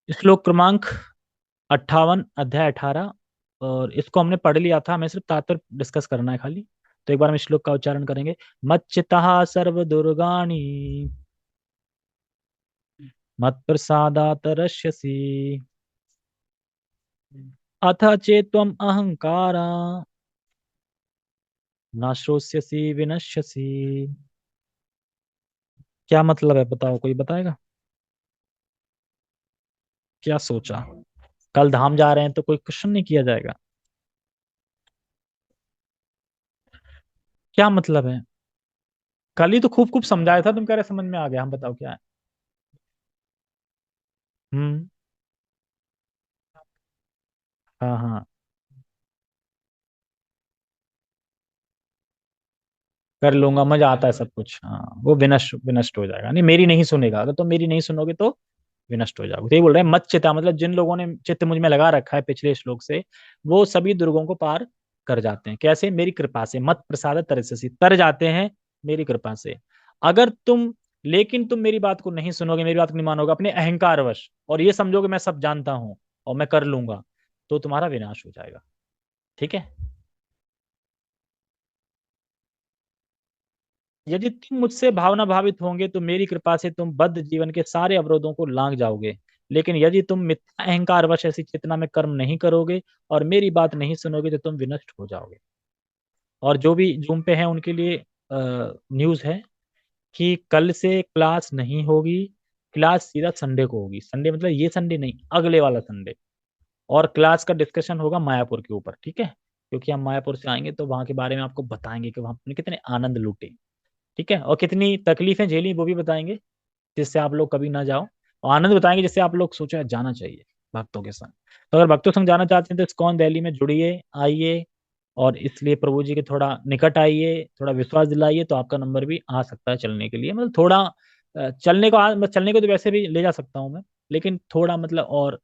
श्लोक क्रमांक 58, अध्याय 18। और इसको हमने पढ़ लिया था, हमें सिर्फ तात्पर्य डिस्कस करना है खाली। तो एक बार हम इस श्लोक का उच्चारण करेंगे। मच्चिता सर्व दुर्गाणि मत प्रसादात रश्यसि अथ चेत्वम अहंकारा न श्रोष्यसि विनश्यसि। क्या मतलब है, बताओ, कोई बताएगा। क्या सोचा, कल धाम जा रहे हैं तो कोई क्वेश्चन नहीं किया जाएगा। क्या मतलब है, कल ही तो खूब खूब समझाया था, तुम कह रहे समझ में आ गया, हम बताओ क्या है। हम्म। हाँ हाँ, कर लूंगा, मजा आता है सब कुछ, हाँ वो विनष्ट विनष्ट हो जाएगा, नहीं मेरी नहीं सुनेगा, अगर तुम मेरी नहीं सुनोगे तो विनष्ट हो जाओगे। तो ये बोल रहे हैं मत चिता, मतलब जिन लोगों ने चित्त मुझ में लगा रखा है पिछले श्लोक से, वो सभी दुर्गों को पार कर जाते हैं। कैसे, मेरी कृपा से, मत प्रसाद तरससी, तर जाते हैं मेरी कृपा से। अगर तुम, लेकिन तुम मेरी बात को नहीं सुनोगे, मेरी बात को नहीं मानोगे, अपने अहंकारवश, और ये समझोगे मैं सब जानता हूं और मैं कर लूंगा, तो तुम्हारा विनाश हो जाएगा। ठीक है। यदि तुम मुझसे भावना भावित होंगे तो मेरी कृपा से तुम बद्ध जीवन के सारे अवरोधों को लांघ जाओगे। लेकिन यदि तुम मिथ्या अहंकार वश ऐसी चेतना में कर्म नहीं करोगे और मेरी बात नहीं सुनोगे तो तुम विनष्ट हो जाओगे। और जो भी जूम पे हैं उनके लिए न्यूज़ है कि कल से क्लास नहीं होगी, क्लास सीधा संडे को होगी। संडे मतलब ये संडे नहीं, अगले वाला संडे। और क्लास का डिस्कशन होगा मायापुर के ऊपर, ठीक है, क्योंकि हम मायापुर से आएंगे तो वहां के बारे में आपको बताएंगे कि वहां हमने कितने आनंद लूटे, ठीक है, और कितनी तकलीफें झेली वो भी बताएंगे, जिससे आप लोग कभी ना जाओ। और आनंद बताएंगे जिससे आप लोग सोचो यार जाना चाहिए भक्तों के संग। तो अगर भक्तों संग जाना चाहते हैं तो इस्कॉन दिल्ली में जुड़िए, आइए, और इसलिए प्रभु जी के थोड़ा निकट आइए, थोड़ा विश्वास दिलाइए, तो आपका नंबर भी आ सकता है चलने के लिए। मतलब थोड़ा चलने को चलने को तो वैसे भी ले जा सकता हूँ मैं, लेकिन थोड़ा मतलब और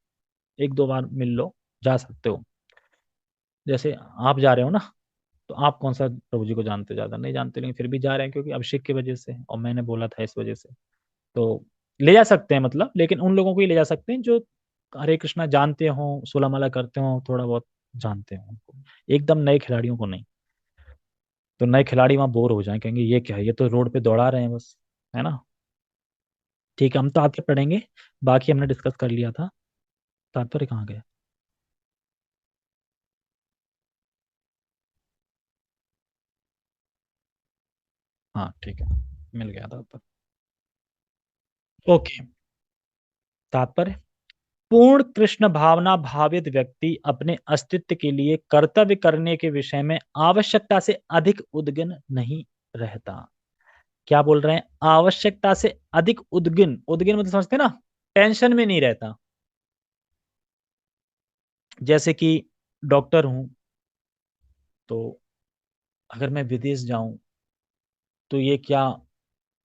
एक दो बार मिल लो, जा सकते हो। जैसे आप जा रहे हो ना, तो आप कौन सा प्रभु जी को जानते हो, ज्यादा नहीं जानते, लेकिन फिर भी जा रहे हैं क्योंकि अभिषेक की वजह से, और मैंने बोला था इस वजह से। तो ले जा सकते हैं मतलब, लेकिन उन लोगों को ही ले जा सकते हैं जो हरे कृष्णा जानते हो, सोलह माला करते हो, थोड़ा बहुत जानते हो उनको। एकदम नए खिलाड़ियों को नहीं। तो नए खिलाड़ी वहां बोर हो जाए, कहेंगे ये क्या है, ये तो रोड पे दौड़ा रहे हैं बस, है ना। ठीक है, हम तो आगे पढ़ेंगे, बाकी हमने डिस्कस कर लिया था। तात्पर्य कहाँ गया। हाँ ठीक है, मिल गया तात्पर्य। ओके, तात्पर्य। पूर्ण कृष्ण भावना भावित व्यक्ति अपने अस्तित्व के लिए कर्तव्य करने के विषय में आवश्यकता से अधिक उद्विग्न नहीं रहता। क्या बोल रहे हैं, आवश्यकता से अधिक उद्विग्न, उद्विग्न मतलब समझते हैं ना, टेंशन में नहीं रहता। जैसे कि डॉक्टर हूं, तो अगर मैं विदेश जाऊं, तो ये क्या,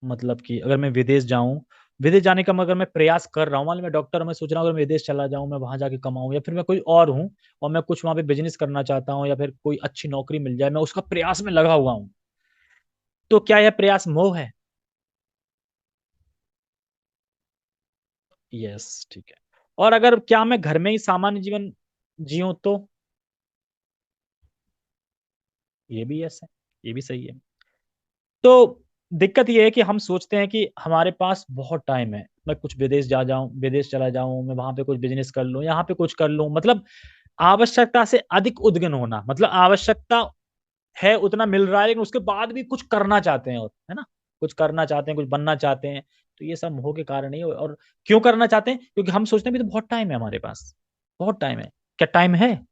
मतलब कि अगर मैं विदेश जाऊं, विदेश जाने का अगर मैं प्रयास कर रहा हूँ, मान लो मैं डॉक्टर हूं, मैं सोच रहा हूँ अगर मैं विदेश चला जाऊं, मैं वहां जाके कमाऊं, या फिर मैं कोई और हूँ और मैं कुछ वहां पे बिजनेस करना चाहता हूँ, या फिर कोई अच्छी नौकरी मिल जाए, मैं उसका प्रयास में लगा हुआ हूँ, तो क्या यह प्रयास मोह है। यस, ठीक है। और अगर क्या मैं घर में ही सामान्य जीवन जीऊं, तो ये भी यस है, ये भी सही है। तो दिक्कत ये है कि हम सोचते हैं कि हमारे पास बहुत टाइम है, मैं कुछ विदेश जा जाऊं, विदेश चला जाऊं, मैं वहां पे कुछ बिजनेस कर लूं, यहाँ पे कुछ कर लूं, मतलब आवश्यकता से अधिक उद्विग्न होना, मतलब आवश्यकता है उतना मिल रहा है लेकिन उसके बाद भी कुछ करना चाहते हैं, और है ना, कुछ करना चाहते हैं, कुछ बनना चाहते हैं। तो ये सब मोह के कारण ही है। और क्यों करना चाहते हैं? क्योंकि हम सोचते हैं भी तो बहुत टाइम है हमारे पास, बहुत टाइम है। क्या टाइम है?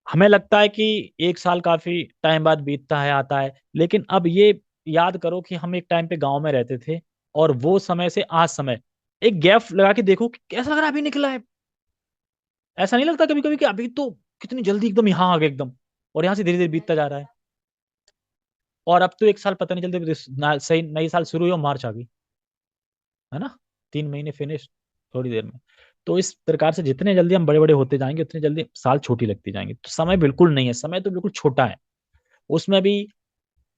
हमें लगता है कि 1 साल काफी टाइम बाद बीतता है, आता है, लेकिन अब ये याद करो कि हम एक टाइम पे गांव में रहते थे, और वो समय से आज समय एक गैप लगा के देखो कि कैसा लग रहा है, अभी निकला है। ऐसा नहीं लगता कभी कभी कि अभी तो कितनी जल्दी एकदम यहाँ आ गए एकदम, और यहाँ से धीरे धीरे बीतता जा रहा है। और अब तो 1 साल पता नहीं चलते, सही नई साल शुरू हुई और मार्च आ गई, है ना, 3 महीने फिनिश थोड़ी देर में। तो इस प्रकार से जितने जल्दी हम बड़े बड़े होते जाएंगे उतने जल्दी साल छोटी लगती जाएंगी। तो समय बिल्कुल नहीं है, समय तो बिल्कुल छोटा है। उसमें भी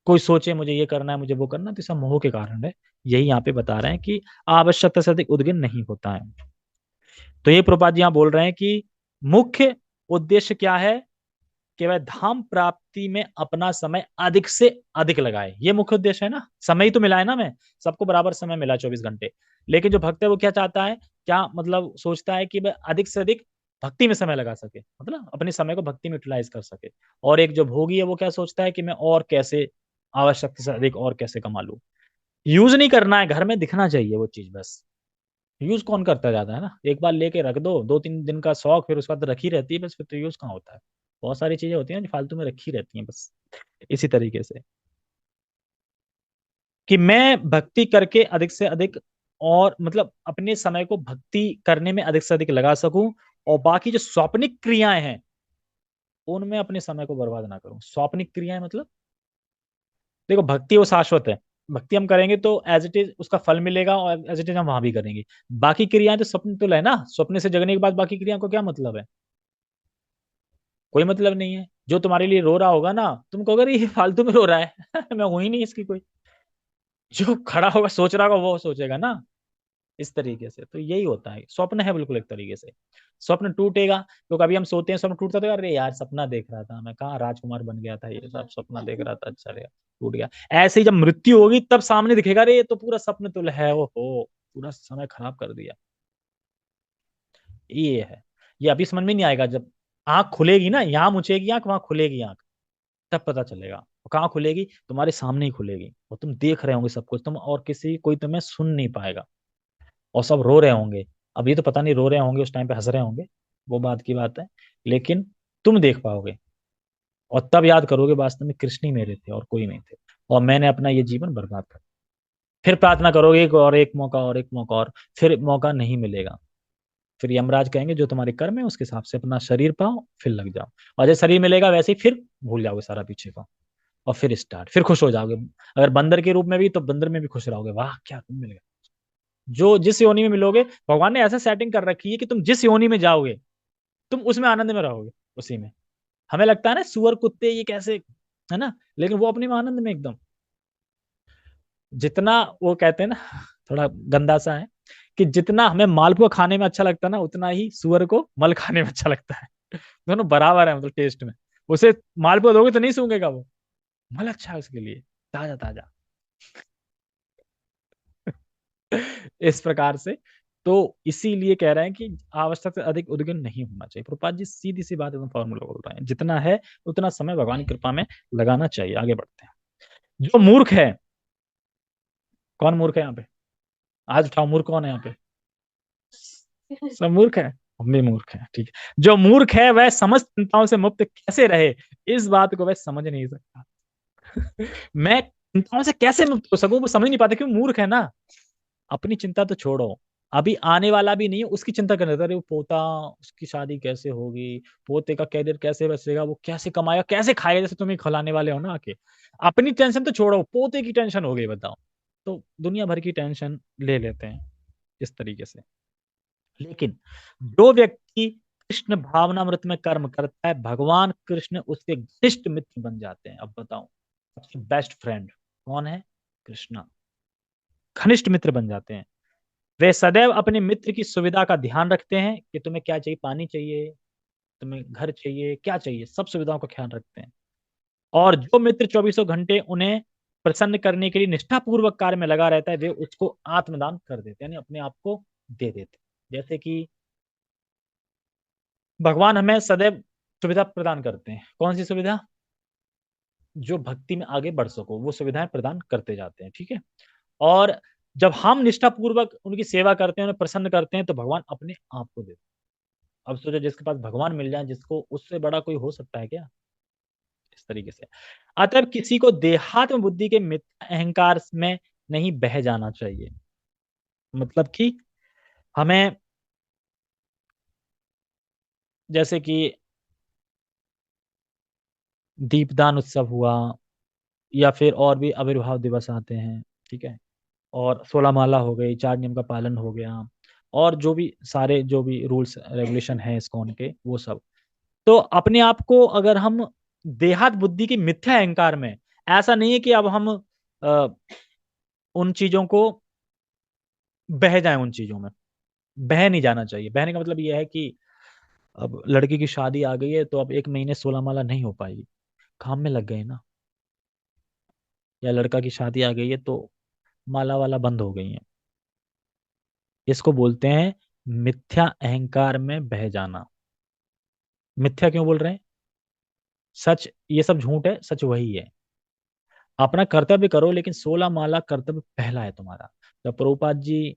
कोई सोचे मुझे ये करना है, मुझे वो करना है, तो सब मोह के कारण है। यही यहाँ पे बता रहे हैं कि आवश्यकता से अधिक उद्गिन नहीं होता है। तो ये प्रभुपाद जी यहाँ बोल रहे हैं कि मुख्य उद्देश्य क्या है, कि वह धाम प्राप्ति में अपना समय अधिक से अधिक लगाए। ये मुख्य उद्देश्य है ना, समय ही तो मिला है ना, हमें सबको बराबर समय मिला 24 घंटे। लेकिन जो भक्त है वो क्या चाहता है, क्या मतलब सोचता है कि वह अधिक से अधिक भक्ति में समय लगा सके, मतलब अपने समय को भक्ति में यूटिलाइज कर सके। और एक जो भोगी है वो क्या सोचता है कि मैं और कैसे आवश्यकता से अधिक और कैसे कमा लूं। यूज नहीं करना है, घर में दिखना चाहिए वो चीज बस। यूज कौन करता जाता है ना, एक बार लेके रख दो, 2-3 दिन का शौक, फिर उसके बाद रखी रहती है बस, फिर तो यूज कहाँ होता है। बहुत सारी चीजें होती हैं जो फालतू में रखी रहती हैं बस। इसी तरीके से कि मैं भक्ति करके अधिक से अधिक, और मतलब अपने समय को भक्ति करने में अधिक से अधिक लगा सकूं, और बाकी जो स्वप्निक क्रियाएं हैं उनमें अपने समय को बर्बाद ना करूं। स्वप्निक क्रियाएं मतलब, देखो भक्ति वो शाश्वत है, भक्ति हम करेंगे तो एज इट इज उसका फल मिलेगा, और एज इट इज हम वहां भी करेंगे। बाकी क्रियाएं तो स्वप्न तुल है ना, स्वप्न से जगने के बाद बाकी क्रियाओं को क्या मतलब है? कोई मतलब नहीं है। जो तुम्हारे लिए रो रहा होगा ना, तुम कहोगे अरे ये फालतू में रो रहा है मैं हूं ही नहीं इसकी कोई। जो खड़ा होगा सोच रहा होगा वो सोचेगा ना। इस तरीके से तो यही होता है, स्वप्न है बिल्कुल एक तरीके से। स्वप्न टूटेगा तो कभी हम सोते हैं, स्वप्न टूटता तो अरे यार सपना देख रहा था, मैं कहाँ राजकुमार बन गया था, ये सब सपना देख रहा था, अच्छा रहा, टूट गया। ऐसे ही जब मृत्यु होगी तब सामने दिखेगा, अरे ये तो पूरा सपन तुल है, ओ हो पूरा समय खराब कर दिया। ये है। ये अभी समझ में नहीं आएगा, जब आंख खुलेगी ना, यहाँ मुछेगी आंख, वहां खुलेगी आंख, तब पता चलेगा। और कहाँ खुलेगी? तुम्हारे सामने ही खुलेगी, और तुम देख रहे होंगे सब कुछ, तुम और किसी कोई तुम्हें सुन नहीं पाएगा, और सब रो रहे होंगे। अब ये तो पता नहीं रो रहे होंगे उस टाइम पे हंस रहे होंगे, वो बात की बात है। लेकिन तुम देख पाओगे, और तब याद करोगे वास्तव में कृष्ण ही मेरे थे और कोई नहीं थे, और मैंने अपना ये जीवन बर्बाद कर। फिर प्रार्थना करोगे एक और एक मौका और एक मौका और, फिर मौका नहीं मिलेगा। फिर यमराज कहेंगे जो तुम्हारे कर्म है उसके हिसाब से अपना शरीर पाओ, फिर लग जाओ। और जैसे शरीर मिलेगा वैसे ही फिर भूल जाओगे सारा पीछे का, और फिर स्टार्ट, फिर खुश हो जाओगे। अगर बंदर के रूप में भी तो बंदर में भी खुश रहोगे, वाह क्या तुम मिल गए। जो जिस योनि में मिलोगे, भगवान ने ऐसा सेटिंग कर रखी है कि तुम जिस योनि में जाओगे तुम उसमें आनंद में रहोगे, उसी में। हमें लगता है ना सुअर कुत्ते ये कैसे, है ना, लेकिन वो अपने में आनंद में एकदम। जितना वो कहते हैं ना, थोड़ा गंदा सा है, कि जितना हमें मालपुआ खाने में अच्छा लगता है ना, उतना ही सुअर को मल खाने में अच्छा लगता है। दोनों बराबर है मतलब टेस्ट में। उसे मालपुआ दोगे तो नहीं सूंघेगा वो, मल अच्छा है उसके लिए, ताजा ताजा। इस प्रकार से। तो इसीलिए कह रहे हैं कि आवश्यक से अधिक उद्गम नहीं होना चाहिए। प्रभुपाद जी सीधी सी बात एकदम फॉर्मूला बोल रहे हैं, जितना है उतना समय भगवान की कृपा में लगाना चाहिए। आगे बढ़ते हैं। जो मूर्ख है, कौन मूर्ख है यहाँ पे? आज उठाओ, मूर्ख कौन है यहाँ पे? सब मूर्ख है, हम भी मूर्ख हैं, ठीक है। जो मूर्ख है वह समस्त चिंताओं से मुक्त कैसे रहे, इस बात को वह समझ नहीं सकता। मैं चिंताओं से कैसे मुक्त हो सकूं, वो समझ नहीं पाते, क्यों? मूर्ख है ना। अपनी चिंता तो छोड़ो, अभी आने वाला भी नहीं है उसकी चिंता करने लगता है। अरे वो पोता, उसकी शादी कैसे होगी, पोते का कैरियर कैसे बचेगा, वो कैसे कमाएगा, कैसे खाएगा, जैसे तुम्हें खिलाने वाले हो ना आके। अपनी टेंशन तो छोड़ो, पोते की टेंशन हो गई बताओ। तो दुनिया भर की टेंशन ले लेते हैं इस तरीके से। लेकिन जो व्यक्ति कृष्ण भावनामृत में कर्म करता है, भगवान कृष्ण उसके घनिष्ठ मित्र बन जाते हैं। अब बताओ, सबसे बेस्ट फ्रेंड कौन है? कृष्णा। घनिष्ठ मित्र बन जाते हैं। वे सदैव अपने मित्र की सुविधा का ध्यान रखते हैं, कि तुम्हें क्या चाहिए, पानी चाहिए, तुम्हें घर चाहिए, क्या चाहिए, सब सुविधाओं का ख्याल रखते हैं। और जो मित्र 24 घंटे उन्हें प्रसन्न करने के लिए निष्ठापूर्वक कार्य में लगा रहता है, वे उसको आत्मदान कर देते हैं, यानी अपने आप को दे देते हैं। जैसे कि भगवान हमें सदैव सुविधा प्रदान करते हैं। कौन सी सुविधा? जो भक्ति में आगे बढ़ सको, वो सुविधाएं प्रदान करते जाते हैं, ठीक है। और जब हम निष्ठापूर्वक उनकी सेवा करते हैं, उन्हें प्रसन्न करते हैं, तो भगवान अपने आप को देते हैं। अब सोचो, जिसके पास भगवान मिल जाए, जिसको उससे बड़ा कोई हो सकता है क्या? इस तरीके से। अतः किसी को देहात्म बुद्धि के मिथ्या अहंकार में नहीं बह जाना चाहिए। मतलब कि हमें, जैसे कि दीपदान उत्सव हुआ, या फिर और भी आविर्भाव दिवस आते हैं, ठीक है। और 16 माला हो गई, 4 नियम का पालन हो गया, और जो भी सारे जो भी रूल्स रेगुलेशन है इस्कॉन के, वो सब। तो अपने आप को अगर हम देहात बुद्धि की मिथ्या अहंकार में, ऐसा नहीं है कि अब हम अ, उन चीज़ों को बह जाएँ उन चीज़ों में, बह नहीं जाना चाहिए। बहने का मतलब ये है कि अब लड़की की शादी आ गई है, तो अब 1 महीने 16 माला नहीं हो पाएगी, काम में लग गए ना। या लड़का की शादी आ गई है, तो माला-वाला बंद हो गई हैं। इसको बोलते हैं मिथ्या अहंकार में बह जाना। मिथ्या क्यों बोल रहे हैं? सच ये सब झूठ है, सच वही है। अपना कर्तव्य करो, लेकिन 16 माला कर्तव्य पहला है तुम्हारा। जब प्रभुपाद जी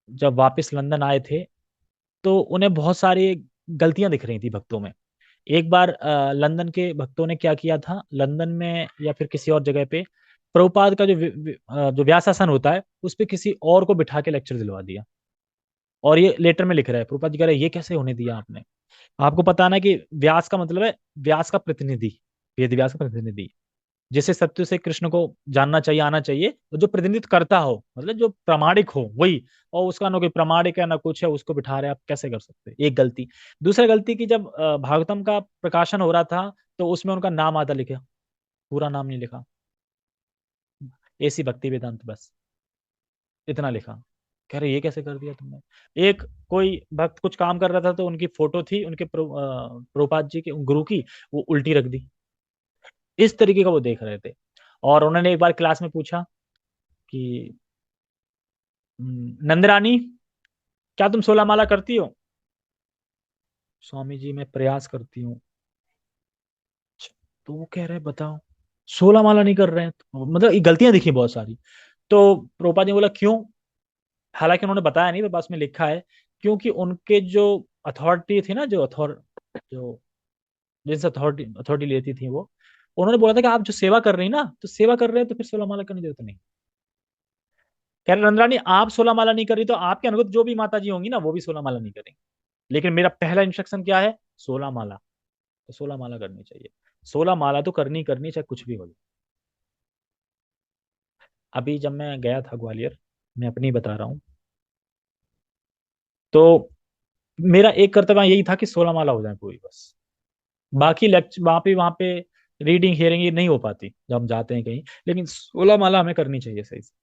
जब वापस लंदन आए थे, तो उन्हें बहुत सारी गलतियां दिख रही थी भक्तों में। एक बार लंदन के भक्तों ने क्या किया था, लंदन में या फिर किसी और जगह पे प्रभुपाद का जो व्यासासन होता है, उस पे किसी और को बिठा के लेक्चर दिलवा दिया। और ये लेटर में लिख रहा है, प्रभुपाद जी कह रहे हैं, ये कैसे होने दिया आपने? आपको पता है ना कि व्यास का मतलब है व्यास का प्रतिनिधि, वेद व्यास का प्रतिनिधि, जिसे सत्य से कृष्ण को जानना चाहिए, आना चाहिए, तो जो प्रतिनिधित्व करता हो, मतलब जो प्रामाणिक हो वही। और उसका ना कोई प्रामाणिक है ना कुछ है, उसको बिठा रहे हैं, आप कैसे कर सकते हैं? एक गलती। दूसरा गलती की, जब भागवतम का प्रकाशन हो रहा था, तो उसमें उनका नाम आधा लिखा, पूरा नाम नहीं लिखा। एसी भक्ति वेदांत बस इतना लिखा। कह रहे ये कैसे कर दिया तुमने? एक कोई भक्त कुछ काम कर रहा था, तो उनकी फोटो थी उनके प्रभुपाद जी के गुरु की, वो उल्टी रख दी। इस तरीके का वो देख रहे थे। और उन्होंने एक बार क्लास में पूछा कि नंदरानी, क्या तुम 16 माला करती हो? स्वामी जी मैं प्रयास करती हूँ। "अच्छा, तो वो कह रहे हैं बताओ, 16 माला नहीं कर रहे हैं, तो मतलब ये गलतियां दिखी बहुत सारी। तो प्रोपा ने बोला क्यों? हालांकि उन्होंने बताया नहीं, पर बस में लिखा है, क्योंकि उनके जो अथॉरिटी थी ना, जो जिनसे अथॉरिटी अथॉरिटी लेती थी वो, उन्होंने बोला था कि आप जो सेवा कर रही ना, तो सेवा कर रहे हैं, तो फिर 16 माला करने की जरूरत नहीं। कह रहे नंदरानी, आप 16 माला नहीं कर रही, तो आपके अनुगत जो भी माता जी होंगी ना, वो भी 16 माला नहीं करेंगे। लेकिन मेरा पहला इंस्ट्रक्शन क्या है? 16 माला। तो 16 माला करनी चाहिए। 16 माला तो करनी करनी, चाहे कुछ भी हो जाए। अभी जब मैं गया था ग्वालियर, मैं अपनी बता रहा हूँ, तो मेरा एक कर्तव्य यही था कि 16 माला हो जाए पूरी बस। बाकी लेक्चर वहाँ पे रीडिंग हियरिंग ये नहीं हो पाती जब हम जाते हैं कहीं, लेकिन 16 माला हमें करनी चाहिए सही से।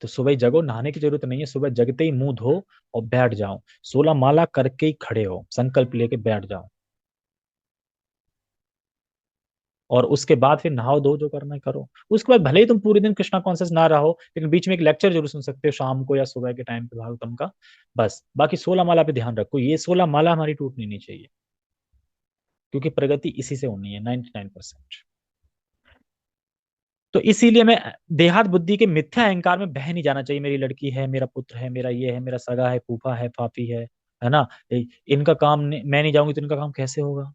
तो सुबह ही जगो, नहाने की जरूरत नहीं है, सुबह जगते ही मुंह धो और बैठ जाओ। 16 माला करके ही खड़े हो, संकल्प लेके बैठ जाओ। और उसके बाद फिर नहाओ धो, जो करना है करो। उसके बाद भले ही तुम पूरे दिन कृष्णा कॉन्शियस ना रहो, लेकिन बीच में एक लेक्चर जरूर सुन सकते हो, शाम को या सुबह के टाइम पे भागवतम का। बस बाकी 16 माला पे ध्यान रखो, ये 16 माला हमारी टूटनी नहीं चाहिए, क्योंकि प्रगति इसी से होनी है 99%। तो इसीलिए मैं देहात बुद्धि के मिथ्या अहंकार में बह नहीं जाना चाहिए। मेरी लड़की है, मेरा पुत्र है, मेरा ये है, मेरा सगा है, फूफा है, फाफी है ना। इनका काम मैं नहीं जाऊंगी तो इनका काम कैसे होगा?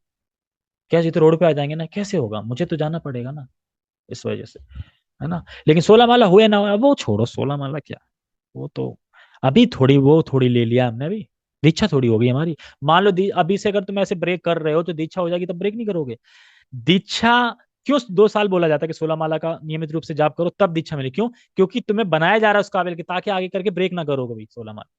क्या जी तो रोड पे आ जाएंगे ना, कैसे होगा? मुझे तो जाना पड़ेगा ना, इस वजह से, है ना। लेकिन 16 माला हुए ना हुए, वो छोड़ो, 16 माला क्या, वो तो अभी थोड़ी, वो थोड़ी ले लिया हमने अभी, दीक्षा थोड़ी हो गई हमारी। मान लो अभी से अगर तुम ऐसे ब्रेक कर रहे हो, तो दीक्षा हो जाएगी तब ब्रेक नहीं करोगे? दीक्षा क्यों 2 साल बोला जाता है कि 16 माला का नियमित रूप से जाप करो तब दीक्षा मिले? क्यों? क्योंकि तुम्हें बनाया जा रहा है उस काबिल की, ताकि आगे करके ब्रेक ना करो कभी 16 माला।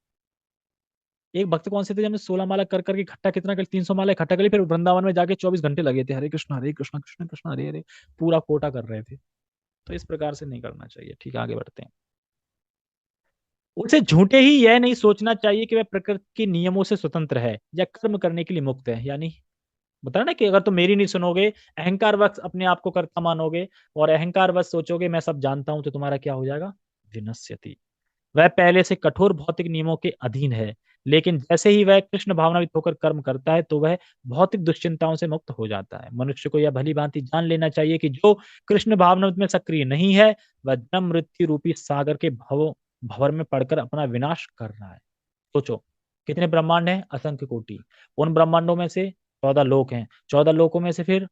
एक भक्त कौन से थे, जिन्होंने 16 माला कर करके इकट्ठा कितना कर, 300 माला इकट्ठा करी, फिर वृंदावन में जाके 24 घंटे लगे थे, हरे कृष्ण कृष्ण कृष्ण हरे हरे, पूरा कोटा कर रहे थे। तो इस प्रकार से नहीं करना चाहिए। ठीक है, आगे बढ़ते हैं। उसे झूठे ही यह नहीं सोचना चाहिए कि वह प्रकृति के नियमों से स्वतंत्र है या कर्म करने के लिए मुक्त है। यानी बता ना कि अगर तुम मेरी नहीं सुनोगे, अहंकार वश अपने आप को कर्ता मानोगे, और अहंकार वश सोचोगे मैं सब जानता हूं, तो तुम्हारा क्या हो जाएगा? विनश्यति। वह पहले से कठोर भौतिक नियमों के अधीन है, लेकिन जैसे ही वह कृष्ण भावनावित होकर कर्म करता है तो वह भौतिक दुश्चिंताओं से मुक्त हो जाता है। मनुष्य को यह भली भांति जान लेना चाहिए कि जो कृष्ण भावनावित में सक्रिय नहीं है वह जन्म मृत्यु रूपी सागर के भवर में पड़कर अपना विनाश कर रहा है। सोचो, कितने ब्रह्मांड हैं? असंख्य कोटि। उन ब्रह्मांडों में से 14 लोक हैं। 14 लोकों में से फिर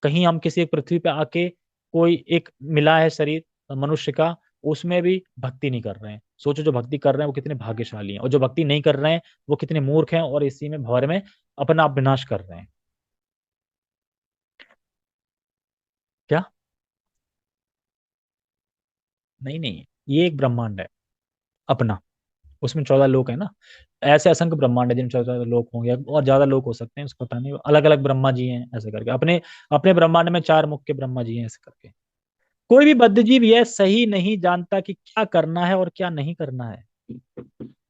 कहीं हम किसी एक पृथ्वी पे आके कोई एक मिला है शरीर मनुष्य का, उसमें भी भक्ति नहीं कर रहे हैं। सोचो, जो भक्ति कर रहे हैं वो कितने भाग्यशाली हैं, और जो भक्ति नहीं कर रहे हैं वो कितने मूर्ख हैं और इसी में भंवर में अपना आप विनाश कर रहे हैं। क्या? नहीं नहीं, ये एक ब्रह्मांड है अपना, उसमें 14 लोक है ना। ऐसे असंख्य ब्रह्मांड है जिनमें 14 लोक होंगे, और ज्यादा लोक हो सकते हैं, उसको पता नहीं। अलग अलग ब्रह्मा जी हैं ऐसे करके, अपने अपने ब्रह्मांड में 4 मुख्य ब्रह्मा जी हैं ऐसे करके। कोई भी बद्धजीव यह सही नहीं जानता कि क्या करना है और क्या नहीं करना है।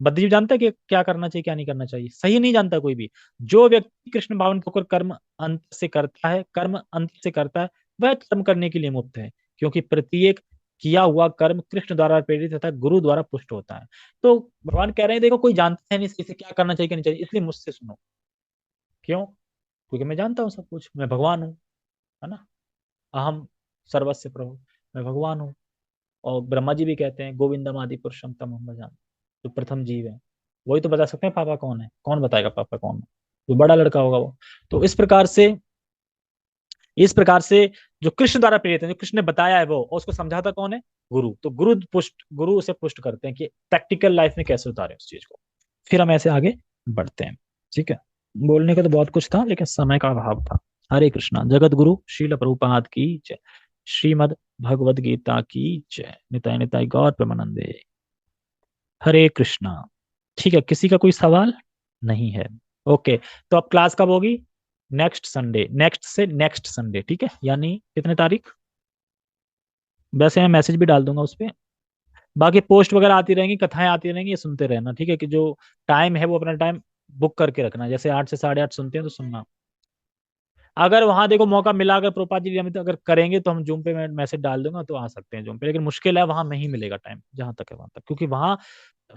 बद्धजीव जानता है कि क्या करना चाहिए क्या नहीं करना चाहिए? सही नहीं जानता कोई भी। जो व्यक्ति कृष्ण भावन होकर कर्म अंत से करता है, वह कर्म करने के लिए मुक्त है, क्योंकि प्रत्येक किया हुआ कर्म कृष्ण द्वारा प्रेरित तथा गुरु द्वारा पुष्ट होता है। तो भगवान कह रहे हैं, देखो कोई जानता है नहीं इसे क्या करना चाहिए क्या नहीं चाहिए, इसलिए मुझसे सुनो। क्यों? क्योंकि मैं जानता हूँ सब कुछ, मैं भगवान हूँ, है ना। अहम सर्वस्य प्रभु, मैं भगवान हूँ। और ब्रह्मा जी भी कहते हैं, गोविंदम आदि पुरुषम तम भजामि। जो प्रथम जीव है वही तो बता सकते हैं पापा कौन है। कौन बताएगा पापा कौन है? जो बड़ा लड़का होगा वो। तो इस प्रकार से जो कृष्ण द्वारा प्रेरित है, जो कृष्ण ने बताया है वो, और उसको समझाता कौन है? गुरु। तो गुरु उसे पुष्ट करते हैं कि प्रैक्टिकल लाइफ में कैसे उतारे उस चीज को। फिर हम ऐसे आगे बढ़ते हैं। ठीक है। बोलने का तो बहुत कुछ था लेकिन समय का अभाव था। हरे कृष्णा। जगत गुरु श्रील प्रभुपाद की जय। श्रीमद भगवद गीता की जय। निताय निताय गौर प्रेमानंदे। हरे कृष्णा। ठीक है, किसी का कोई सवाल नहीं है? ओके। तो अब क्लास कब होगी? नेक्स्ट संडे, नेक्स्ट से नेक्स्ट संडे, ठीक है, यानी कितने तारीख? वैसे मैं मैसेज भी डाल दूंगा उस पर। बाकी पोस्ट वगैरह आती रहेंगी, कथाएं आती रहेंगी, ये सुनते रहना, ठीक है। कि जो टाइम है वो अपना टाइम बुक करके रखना, जैसे 8 से 8:30 सुनते हैं तो सुनना। अगर वहां देखो मौका मिला, अगर प्रोपा जी हम तो अगर करेंगे तो हम जूम पे मैं मैसेज डाल दूंगा तो आ सकते हैं जूम पे, लेकिन मुश्किल है, वहां नहीं मिलेगा टाइम, जहां तक है वहां तक, क्योंकि वहां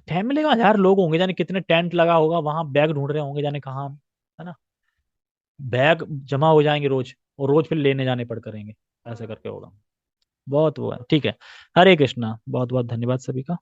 टाइम मिलेगा, 1000 लोग होंगे, जाने कितने टेंट लगा होगा वहां, बैग ढूंढ रहे होंगे जाने कहाँ, है ना। बैग जमा हो जाएंगे रोज, और रोज फिर लेने जाने पड़ करेंगे, ऐसे करके होगा। बहुत वो है, ठीक है। हरे कृष्णा, बहुत बहुत धन्यवाद सभी का।